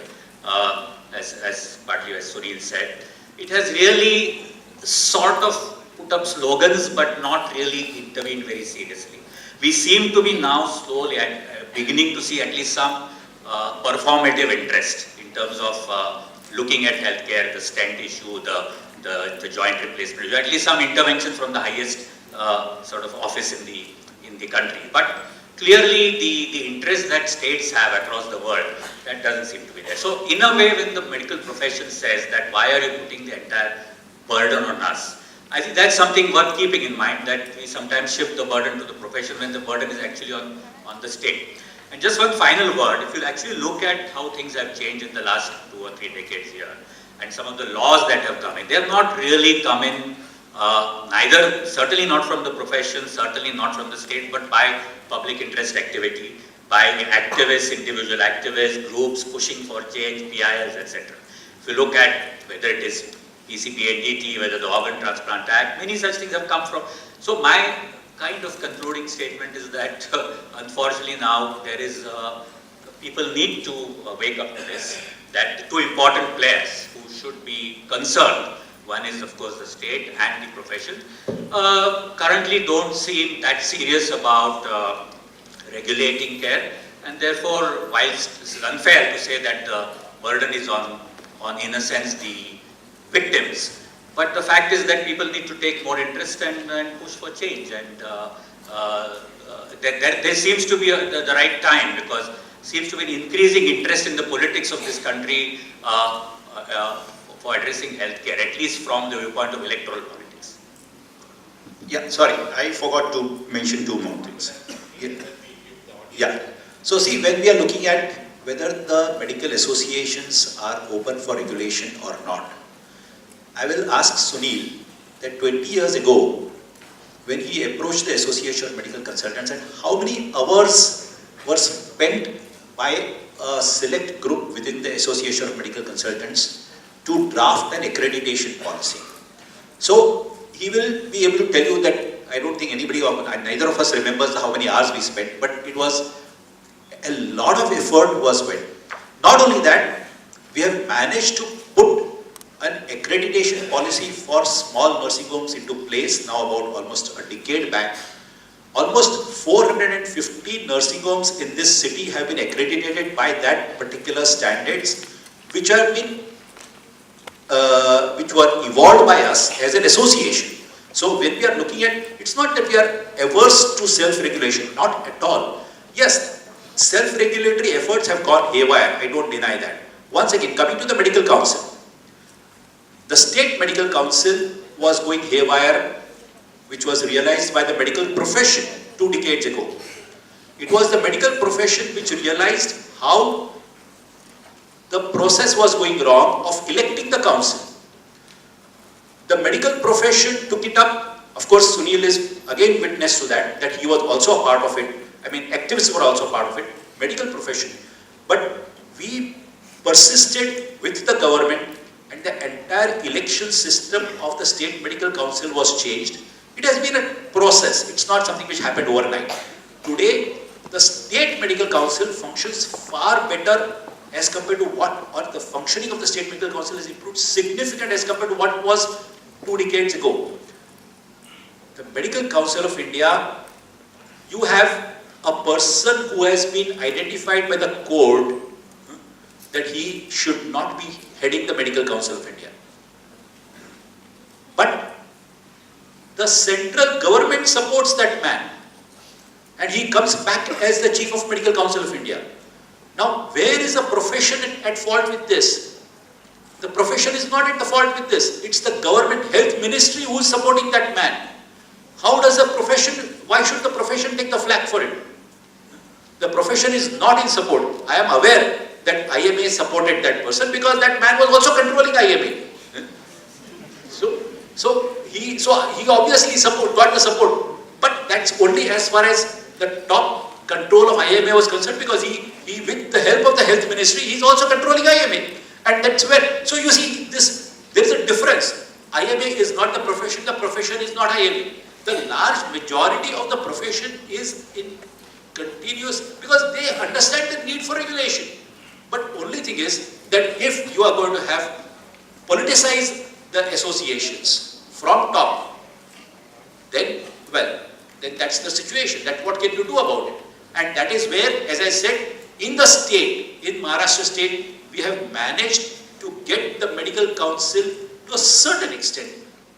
Speaker 5: as partly as Sunil said. It has really sort of put up slogans but not really intervened very seriously. We seem to be now slowly beginning to see at least some performative interest in terms of looking at healthcare, the stent issue, the joint replacement, at least some intervention from the highest sort of office in the country. But clearly the interest that states have across the world, that doesn't seem to be there. So in a way, when the medical profession says that why are you putting the entire burden on us, I think that's something worth keeping in mind, that we sometimes shift the burden to the profession when the burden is actually on the state. And just one final word, if you actually look at how things have changed in the last 2 or 3 decades here, and some of the laws that have come in, they have not really come in, certainly not from the profession, certainly not from the state, but by public interest activity, by activists, individual activists, groups pushing for change, PILs, etc. If you look at whether it is PCP, NDT, whether the Organ Transplant Act, many such things have come from. So my kind of concluding statement is that unfortunately now there is, people need to wake up to this. that the two important players who should be concerned, one is of course the state and the profession, currently don't seem that serious about regulating care, and therefore, whilst this is unfair to say that the burden is on in a sense the victims, but the fact is that people need to take more interest and push for change, and there seems to be the right time, because seems to be an increasing interest in the politics of this country for addressing healthcare, at least from the viewpoint of electoral politics.
Speaker 4: Yeah, sorry, I forgot to mention two more things. Yeah. So see, when we are looking at whether the medical associations are open for regulation or not, I will ask Sunil that 20 years ago, when he approached the Association of Medical Consultants, and how many hours were spent by a select group within the Association of Medical Consultants to draft an accreditation policy. So he will be able to tell you that I don't think anybody, or neither of us remembers how many hours we spent, but it was a lot of effort was spent. Not only that, we have managed to put an accreditation policy for small nursing homes into place now about almost a decade back. Almost 450 nursing homes in this city have been accredited by that particular standards, which have been which were evolved by us as an association. So when we are looking at, it's not that we are averse to self-regulation, not at all. Yes, self-regulatory efforts have gone haywire, I don't deny that. Once again, coming to the medical council, the state medical council was going haywire, which was realized by the medical profession 2 decades ago. It was the medical profession which realized how the process was going wrong of electing the council. The medical profession took it up. Of course, Sunil is again witness to that, that he was also a part of it. I mean, activists were also part of it, medical profession. But we persisted with the government, and the entire election system of the state medical council was changed. It has been a process. It's not something which happened overnight. Today, the state medical council functions far better as compared to what, or the functioning of the state medical council has improved significantly as compared to what was 2 decades ago. The Medical Council of India, you have a person who has been identified by the court that he should not be heading the Medical Council of India. But the central government supports that man, and he comes back as the Chief of Medical Council of India. Now, where is the profession at fault with this? The profession is not at the fault with this. It's the government health ministry who is supporting that man. How does the profession, why should the profession take the flak for it? The profession is not in support. I am aware that IMA supported that person because that man was also controlling IMA. So he obviously got the support, but that's only as far as the top control of IMA was concerned, because he with the help of the health ministry, he's also controlling IMA, and that's where. So you see, there is a difference. IMA is not the profession is not IMA. The large majority of the profession is in continuous, because they understand the need for regulation. But only thing is that if you are going to have politicize the associations from top, then that's the situation. That's what can you do about it? And that is where, as I said, in the state, in Maharashtra state, we have managed to get the medical council to a certain extent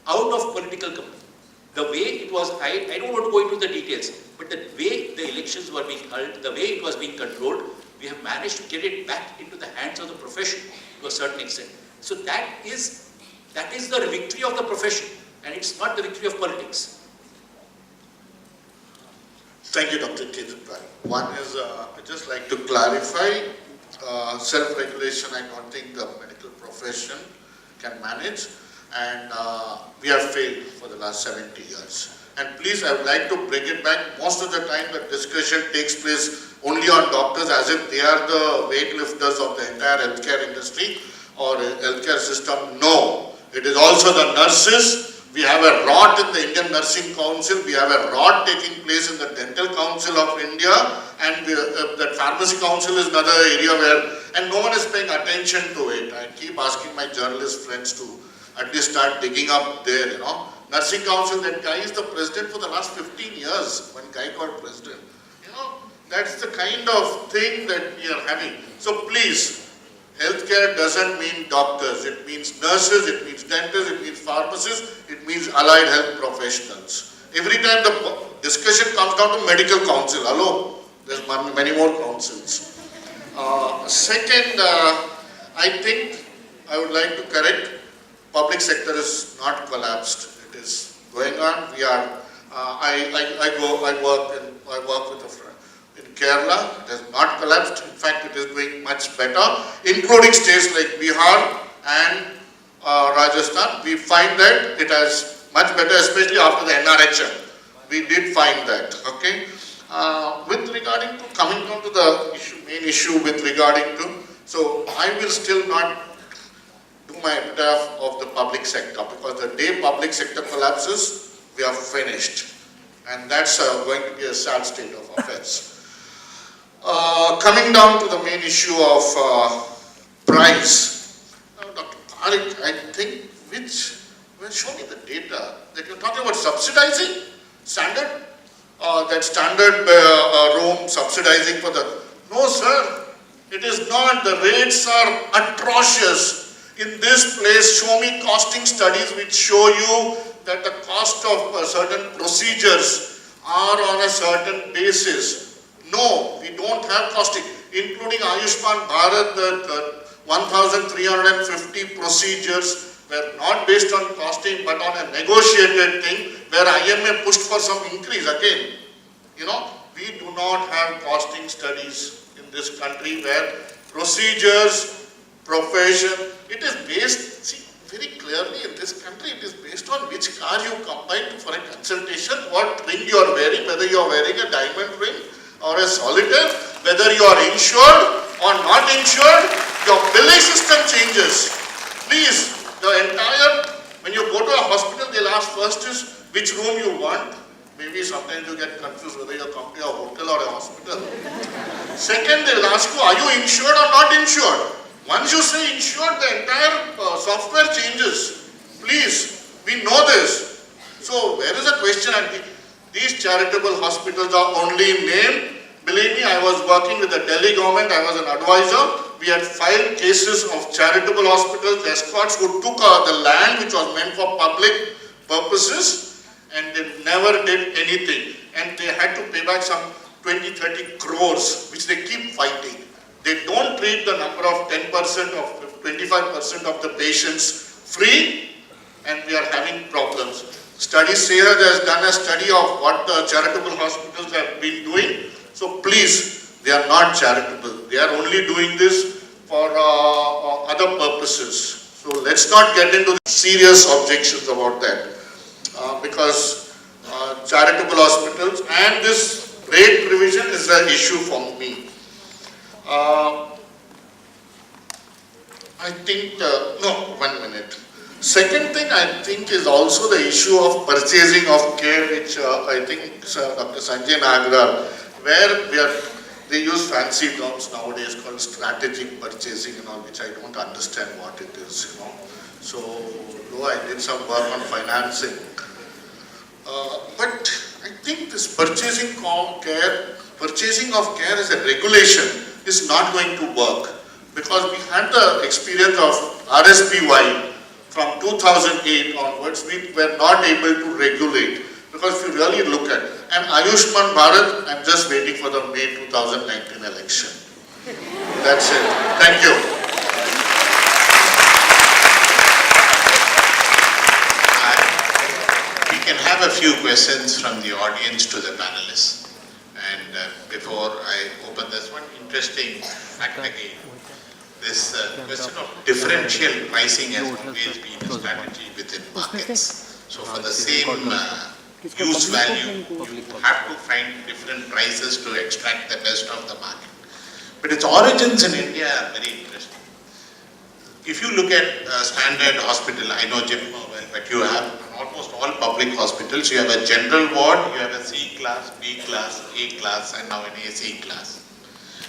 Speaker 4: out of political company. The way it was, I don't want to go into the details, but the way the elections were being held, the way it was being controlled, we have managed to get it back into the hands of the profession to a certain extent. So that is the victory of the profession, and it's not the victory of politics.
Speaker 6: Thank you, Dr. Ketan. One is, I'd just like to clarify, self-regulation I don't think the medical profession can manage, and we have failed for the last 70 years. And please, I would like to bring it back. Most of the time the discussion takes place only on doctors as if they are the weightlifters of the entire healthcare industry or healthcare system. No, it is also the nurses. We have a rot in the Indian Nursing Council, we have a rot taking place in the Dental Council of India, and that Pharmacy Council is another area where and no one is paying attention to it. I keep asking my journalist friends to at least start digging up there, you know. Nursing Council, that guy is the president for the last 15 years, when guy got president. You know, that's the kind of thing that we are having. So please, healthcare doesn't mean doctors, it means nurses, it means dentists, it means pharmacists, it means allied health professionals. Every time the discussion comes down to medical council, hello, there's many more councils. Second, I think I would like to correct, public sector is not collapsed. It is going on. We are, I work with a friend in Kerala. It has not collapsed. In fact, it is doing much better, including states like Bihar and Rajasthan. We find that it has much better, especially after the NRHM. We did find that, okay. With regarding to, coming down to the main issue with regarding to, so I will still not do my epitaph of the public sector, because the day public sector collapses, we are finished. And that's going to be a sad state of affairs. Coming down to the main issue of price. Now, Dr. Parikh, I think, show me the data that you're talking about subsidizing standard, that standard room subsidizing for the, no sir, it is not. The rates are atrocious. In this place, show me costing studies which show you that the cost of certain procedures are on a certain basis. No, we don't have costing, including Ayushman Bharat, the 1,350 procedures were not based on costing but on a negotiated thing where IMA pushed for some increase again. You know, we do not have costing studies in this country where procedures, profession, it is based, see, very clearly in this country, it is based on which car you combine for a consultation, what ring you are wearing, whether you are wearing a diamond ring or a solitaire, whether you are insured or not insured, your billing system changes. Please, the entire, when you go to a hospital, they'll ask first is which room you want. Maybe sometimes you get confused whether you come to a hotel or a hospital. Second, they'll ask you, are you insured or not insured? Once you say insured, the entire software changes. Please, we know this. So, where is the question? And these charitable hospitals are only in name. Believe me, I was working with the Delhi government, I was an advisor. We had 5 cases of charitable hospitals, escorts who took the land which was meant for public purposes and they never did anything. And they had to pay back some 20-30 crores, which they keep fighting. They don't treat the number of 10% or 25% of the patients free, and we are having problems. Study Seeraj has done a study of what the charitable hospitals have been doing. So please, they are not charitable. They are only doing this for other purposes. So let's not get into serious objections about that. Because charitable hospitals and this rate revision is an issue for me. I think, no, 1 minute. Second thing I think is also the issue of purchasing of care, which I think Dr. Sanjay Nagral, where they use fancy terms nowadays called strategic purchasing and all, which I don't understand what it is, you know. So, though I did some work on financing, but I think this purchasing of care as a regulation is not going to work, because we had the experience of RSPY from 2008 onwards. We were not able to regulate, because if you really look at, and Ayushman Bharat, I'm just waiting for the May 2019 election. That's it. Thank you.
Speaker 3: We can have a few questions from the audience to the panelists. And before I open this one, interesting fact again, this question of differential pricing has always been a strategy within markets. So for the same use value, you have to find different prices to extract the best of the market. But its origins in India are very interesting. If you look at standard hospital, I know Jim well, but you have almost all public hospitals, you have a general ward, you have a C class, B class, A class, and now an AC class.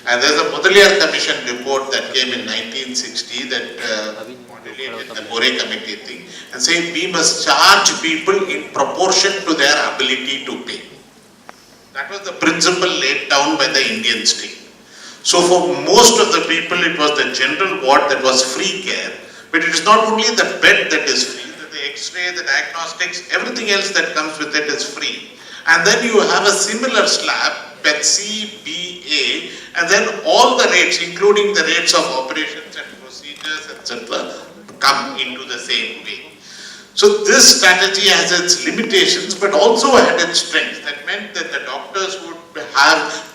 Speaker 3: And there's a Moderator Commission report that came in 1960 that moderated the More Committee thing and saying we must charge people in proportion to their ability to pay. That was the principle laid down by the Indian state. So for most of the people it was the general ward that was free care, but it is not only the bed that is free, the X-ray, the diagnostics, everything else that comes with it is free. And then you have a similar slab, PET C, B, A, and then all the rates, including the rates of operations and procedures, etc., come into the same way. So this strategy has its limitations, but also had its strengths. That meant that the doctors would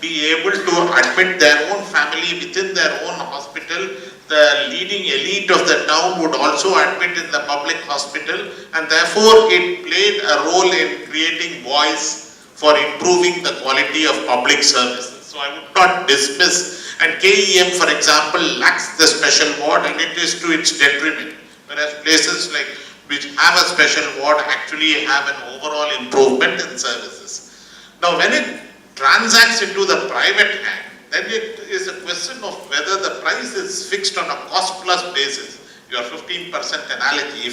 Speaker 3: be able to admit their own family within their own hospital. The leading elite of the town would also admit in the public hospital, and therefore it played a role in creating voice for improving the quality of public services. So I would not dismiss, and KEM for example lacks the special ward and it is to its detriment, whereas places like which have a special ward actually have an overall improvement in services. Now when it transacts into the private hand, then it is a question of whether the price is fixed on a cost plus basis, your 15% analogy,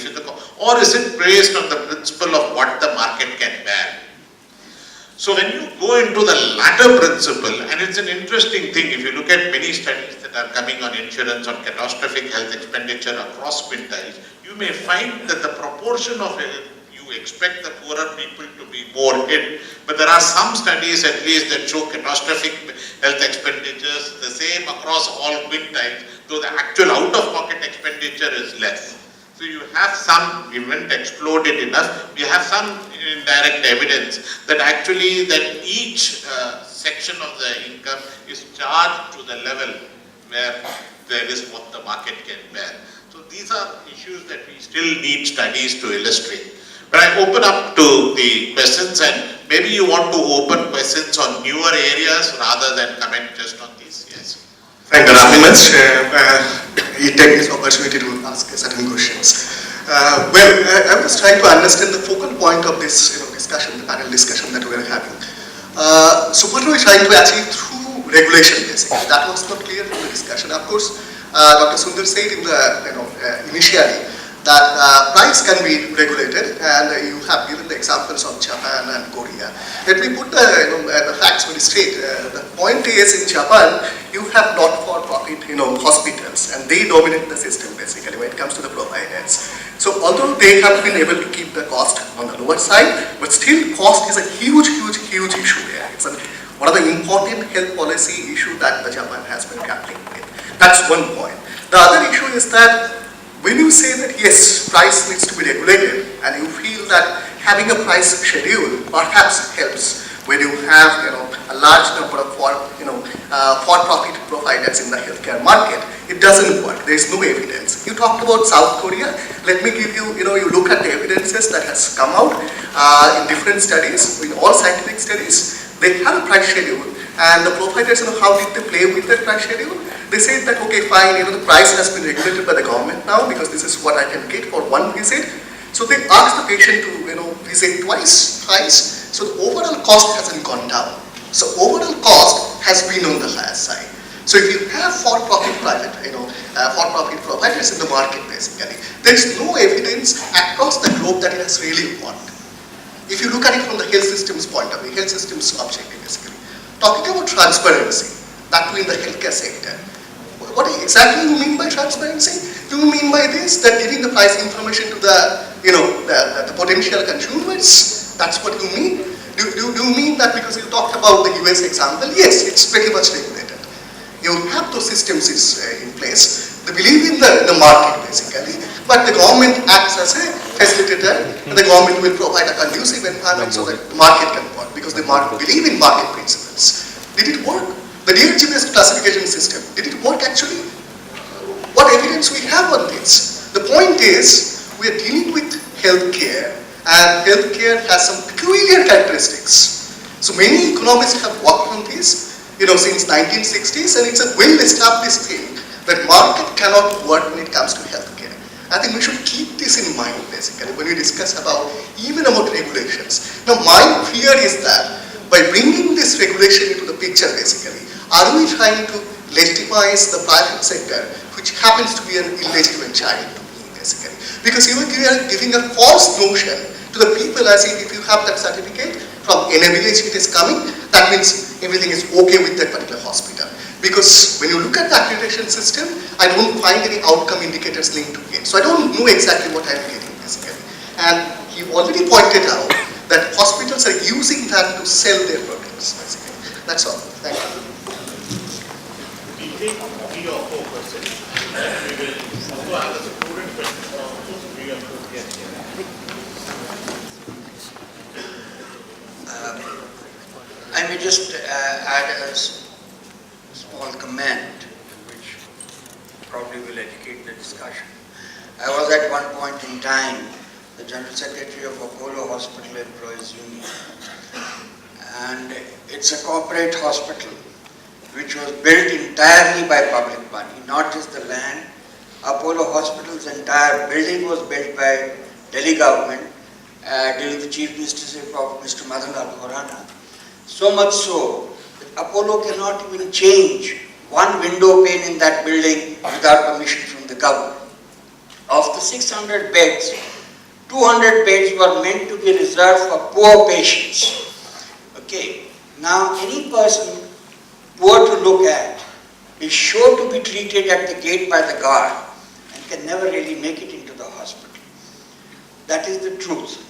Speaker 3: or is it based on the principle of what the market can bear. So when you go into the latter principle, and it's an interesting thing, if you look at many studies that are coming on insurance, on catastrophic health expenditure across quintiles, you may find that the proportion of you expect the poorer people to be more hit, but there are some studies at least that show catastrophic health expenditures the same across all quintiles, though the actual out-of-pocket expenditure is less. So you have some, we haven't explored it enough, we have some indirect evidence that actually that each section of the income is charged to the level where there is what the market can bear. So these are issues that we still need studies to illustrate. But I open up to the questions, and maybe you want to open questions on newer areas rather than comment just on these. Yes.
Speaker 7: Thank you very much. You take this opportunity to ask certain questions. I was trying to understand the focal point of this discussion, the panel discussion that we are having. So what are we trying to achieve through regulation, basically? That was not clear from the discussion. Of course, Dr. Sundar said in the initially that price can be regulated, and you have given the examples of Japan and Korea. Let me put the facts very straight. The point is, in Japan, you have not-for-profit hospitals, and they dominate the system basically when it comes to the providers. So although they have been able to keep the cost on the lower side, but still cost is a huge issue there. It's one of the important health policy issue that the Japan has been grappling with. That's one point. The other issue is that when you say that yes, price needs to be regulated, and you feel that having a price schedule perhaps helps when you have a large number of for-profit providers in the healthcare market, it doesn't work. There is no evidence. You talked about South Korea. Let me give you, you look at the evidences that has come out in different studies, in all scientific studies. They have a price schedule, and the providers, how did they play with that price schedule? They said that, okay, fine, the price has been regulated by the government now because this is what I can get for one visit. So they asked the patient to, visit twice. So the overall cost hasn't gone down. So overall cost has been on the higher side. So if you have for-profit private, for-profit providers in the market, basically, there is no evidence across the globe that it has really worked. If you look at it from the health system's point of view, health system's objective, basically, talking about transparency, that too in the healthcare sector. What exactly do you mean by transparency? Do you mean by this, that giving the price information to the, the potential consumers? That's what you mean? Do you mean that because you talked about the US example? Yes, it's pretty much regulated. You have those systems in place. They believe in the market, basically, but the government acts as a facilitator, and the government will provide a conducive environment so that the market can work, because they believe in market principles. Did it work? The DHG-based classification system, did it work actually? What evidence we have on this? The point is, we are dealing with healthcare, and healthcare has some peculiar characteristics. So many economists have worked on this, since 1960s, and it's a well-established thing that market cannot work when it comes to healthcare. I think we should keep this in mind, basically, when we discuss even about regulations. Now, my fear is that by bringing this regulation into the picture basically, are we trying to legitimize the private sector, which happens to be an illegitimate child to me basically? Because you are giving a false notion to the people as if you have that certificate from NABH it is coming, that means everything is okay with that particular hospital. Because when you look at the accreditation system, I don't find any outcome indicators linked to it. So I don't know exactly what I'm getting basically. And he already pointed out that hospitals are using that to sell their products basically. That's all. Thank you.
Speaker 3: We take 3 or 4 questions and we will also have a student question from 3 or 4 guests.
Speaker 8: I may just add a small comment which probably will educate the discussion. I was at one point in time the General Secretary of Apollo Hospital Employees Union, and it's a corporate hospital which was built entirely by public money, not just the land. Apollo Hospital's entire building was built by Delhi government during the Chief Ministership of Mr. Madanlal Khurana. So much so that Apollo cannot even change one window pane in that building without permission from the government. Of the 600 beds, 200 beds were meant to be reserved for poor patients. Okay, now any person poor to look at is sure to be treated at the gate by the guard and can never really make it into the hospital. That is the truth.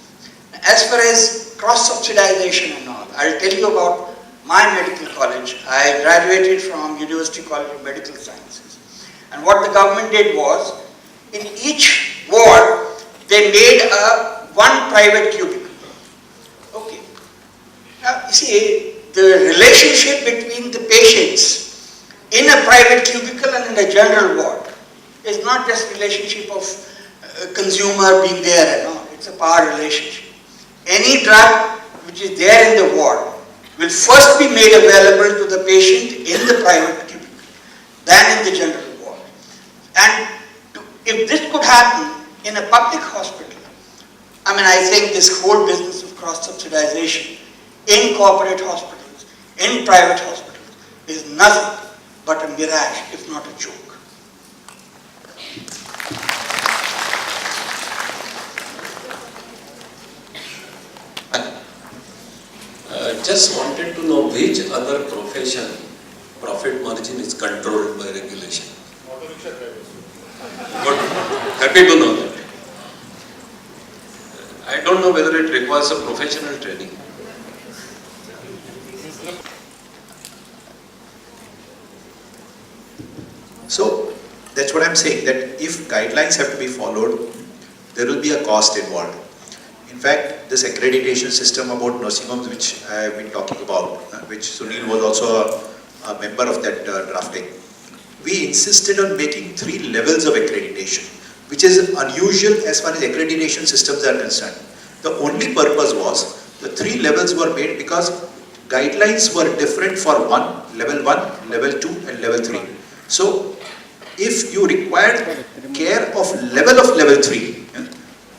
Speaker 8: As far as cross-subsidization and all, I'll tell you about my medical college. I graduated from University College of Medical Sciences. And what the government did was, in each ward, they made one private cubicle. Okay. Now, you see, the relationship between the patients in a private cubicle and in a general ward is not just relationship of consumer being there and all. It's a power relationship. Any drug which is there in the ward will first be made available to the patient in the private cubicle, than in the general ward. And if this could happen in a public hospital, I think this whole business of cross-subsidization in corporate hospitals, in private hospitals, is nothing but a mirage, if not a joke.
Speaker 9: Just wanted to know which other profession profit margin is controlled by regulation.
Speaker 3: Auto rickshaw drivers.
Speaker 9: Good. Happy to know that. I don't know whether it requires a professional training.
Speaker 4: So that's what I'm saying, that if guidelines have to be followed, there will be a cost involved. In fact, this accreditation system about nursing homes, which I have been talking about, which Sunil was also a member of that drafting, we insisted on making 3 levels of accreditation, which is unusual as far as accreditation systems are concerned. The only purpose was the 3 levels were made because guidelines were different for level 1, level 2 and level 3. So if you required care of level 3,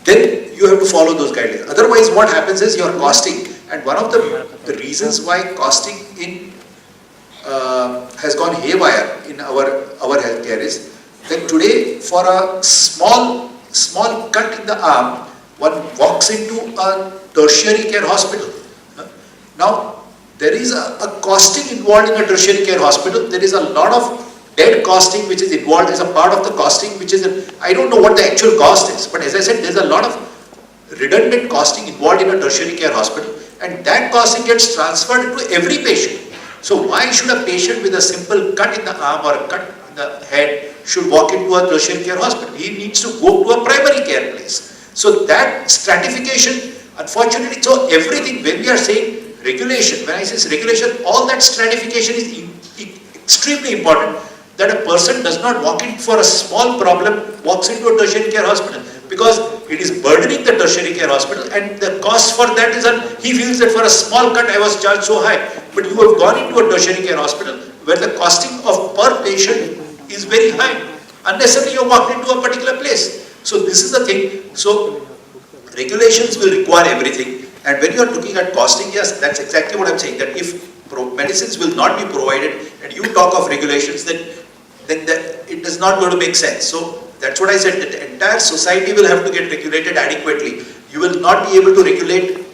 Speaker 4: then you have to follow those guidelines. Otherwise, what happens is your costing, and one of the reasons why costing in has gone haywire in our healthcare is that today for a small cut in the arm, one walks into a tertiary care hospital. Now, there is a costing involved in a tertiary care hospital. There is a lot of dead costing which is involved as a part of the costing, which is, I don't know what the actual cost is, but as I said, there's a lot of redundant costing involved in a tertiary care hospital, and that costing gets transferred to every patient. So why should a patient with a simple cut in the arm or a cut in the head should walk into a tertiary care hospital? He needs to go to a primary care place. So that stratification, unfortunately, so everything, when we are saying regulation, when I say regulation, all that stratification is extremely important, that a person does not walk in for a small problem, walks into a tertiary care hospital, because it is burdening the tertiary care hospital, and the cost for that is, he feels that for a small cut I was charged so high, but you have gone into a tertiary care hospital where the costing of per patient is very high. Unnecessarily you walked into a particular place. So this is the thing. So regulations will require everything. And when you are looking at costing, yes, that's exactly what I'm saying, that if medicines will not be provided and you talk of regulations, then it is not going to make sense. So that's what I said, that the entire society will have to get regulated adequately. You will not be able to regulate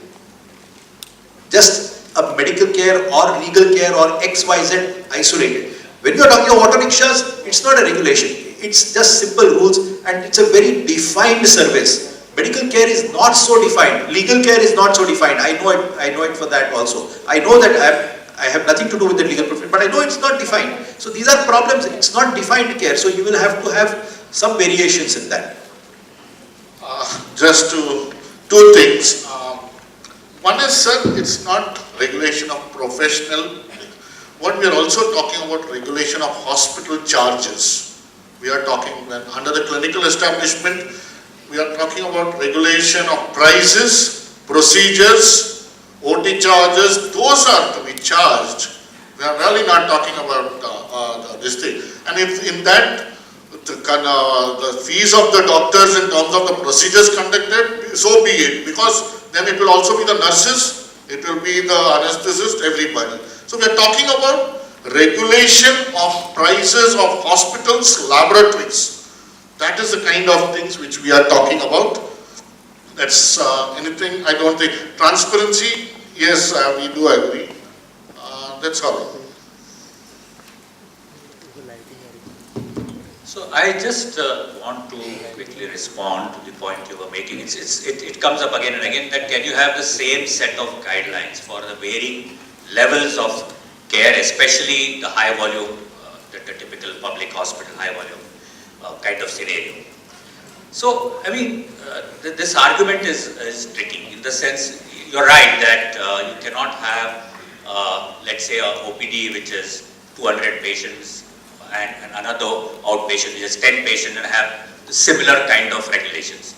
Speaker 4: just a medical care or legal care or XYZ isolated. When you are talking about auto rickshaws, it's not a regulation. It's just simple rules and it's a very defined service. Medical care is not so defined. Legal care is not so defined. I know it for that also. I know that I have nothing to do with the legal profession, but I know it's not defined. So these are problems. It's not defined care. So you will have to have some variations in that.
Speaker 6: Just two things. One is, sir, it's not regulation of professional. What we are also talking about, regulation of hospital charges. We are talking under the clinical establishment. We are talking about regulation of prices, procedures, OT charges. Those are to be charged. We are really not talking about this thing. And if in that the fees of the doctors in terms of the procedures conducted, so be it. Because then it will also be the nurses, it will be the anesthetist, everybody. So we are talking about regulation of prices of hospitals, laboratories. That is the kind of things which we are talking about. That's anything, I don't think. Transparency, yes, we do agree. That's all.
Speaker 5: So I just want to quickly respond to the point you were making. It comes up again and again that can you have the same set of guidelines for the varying levels of care, especially the high volume, the typical public hospital high volume kind of scenario. So, I mean, this argument is tricky in the sense, you're right that you cannot have, let's say, a OPD which is 200 patients and another outpatient which is 10 patients and have similar kind of regulations.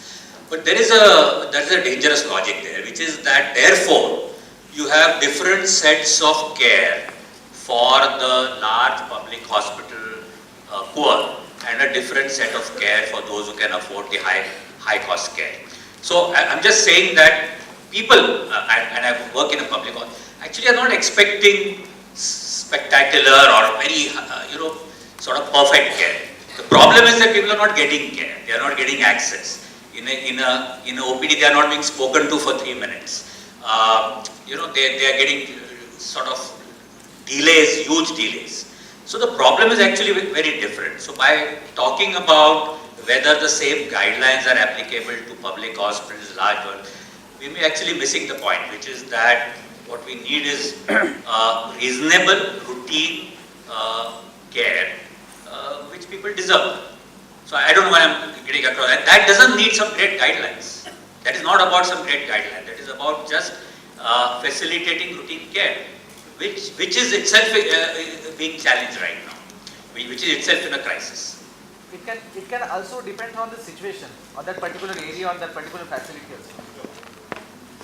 Speaker 5: But there is a dangerous logic there, which is that therefore you have different sets of care for the large public hospital poor and a different set of care for those who can afford the high cost care. So I'm just saying that people, and I work in a public hospital, actually are not expecting spectacular or very, sort of perfect care. The problem is that people are not getting care. They are not getting access. In a OPD, they are not being spoken to for 3 minutes. They are getting sort of delays, huge delays. So the problem is actually very different. So by talking about whether the same guidelines are applicable to public hospitals, large ones, we may actually missing the point, which is that what we need is reasonable, routine care, which people deserve. So I don't know why I'm getting across that. That doesn't need some great guidelines. That is not about some great guidelines. That is about just facilitating routine care, which is itself being challenged right now, which is itself in a crisis.
Speaker 10: It can also depend on the situation, on that particular area, on that particular facility also.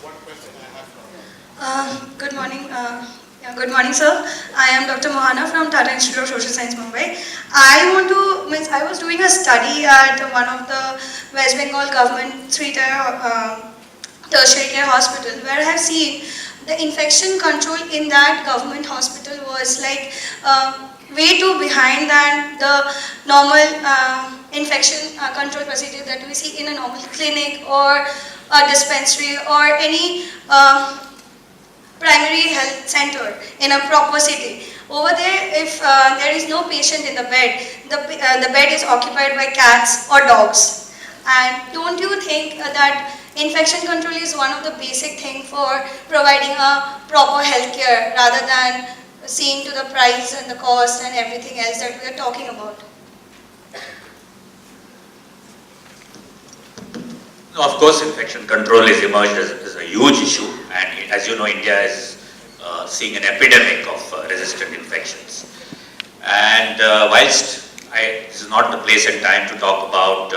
Speaker 6: One question I have from
Speaker 1: Good morning. Good morning, sir. I am Dr. Mohana from Tata Institute of Social Science, Mumbai. I was doing a study at one of the West Bengal government 3-tier tertiary care hospital, where I have seen the infection control in that government hospital was like way too behind than the normal infection control procedure that we see in a normal clinic or a dispensary or any primary health center in a proper city. Over there, if there is no patient in the bed, the bed is occupied by cats or dogs. And don't you think that infection control is one of the basic things for providing a proper health care rather than seeing to the price and the cost and everything else that we are talking about?
Speaker 5: No, of course, infection control is emerged as a huge issue, and as you know, India is seeing an epidemic of resistant infections. And whilst this is not the place and time to talk about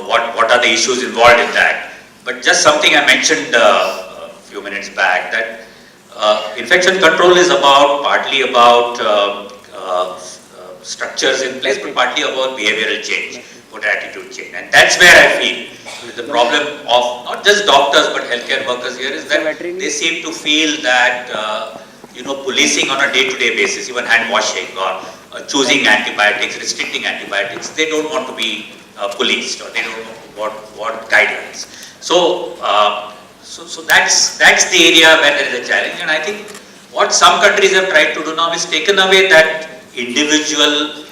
Speaker 5: what are the issues involved in that, but just something I mentioned a few minutes back, that infection control is partly about structures in place, but partly about behavioral change. good attitude change. And that's where I feel the problem of not just doctors but healthcare workers here is that they seem to feel that policing on a day-to-day basis, even hand washing or choosing antibiotics, restricting antibiotics, they don't want to be policed, or they don't want guidelines. So that's the area where there is a challenge. And I think what some countries have tried to do now is taken away that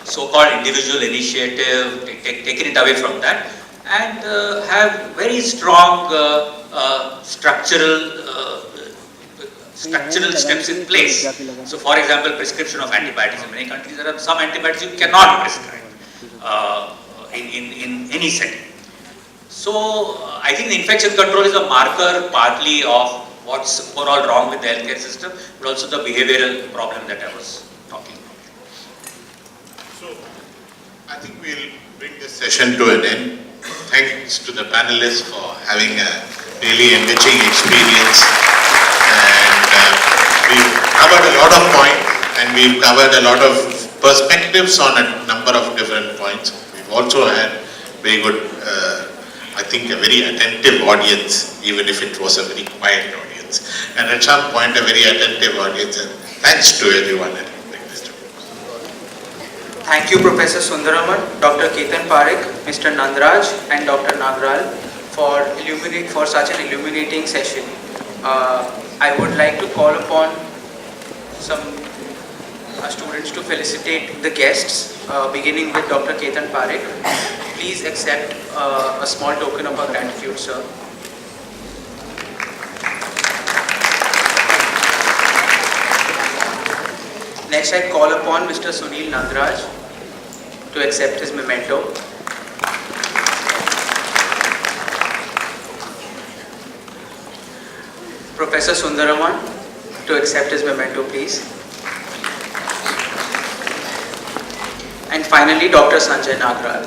Speaker 5: so-called individual initiative, taken it away from that, and have very strong structural steps in place. So for example, prescription of antibiotics. In many countries there are some antibiotics you cannot prescribe in any setting. So I think the infection control is a marker partly of what's overall wrong with the healthcare system, but also the behavioral problem that I was talking about.
Speaker 3: So I think we'll bring this session to an end. Thanks to the panelists for having a really enriching experience. And we've covered a lot of points, and we've covered a lot of perspectives on a number of different points. We've also had very good, I think a very attentive audience, even if it was a very quiet audience. And at some point a very attentive audience, and thanks to everyone.
Speaker 2: Thank you, Professor Sundararaman, Dr. Ketan, Parikh, Mr. Nandraj, and Dr. Nagral for such an illuminating session. I would like to call upon some students to felicitate the guests, beginning with Dr. Ketan Parikh. Please accept a small token of our gratitude, sir. Next, I call upon Mr. Sunil Nandraj to accept his memento. Professor Sundararaman to accept his memento, please. And finally, Dr. Sanjay Nagral.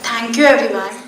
Speaker 11: Thank you, everyone.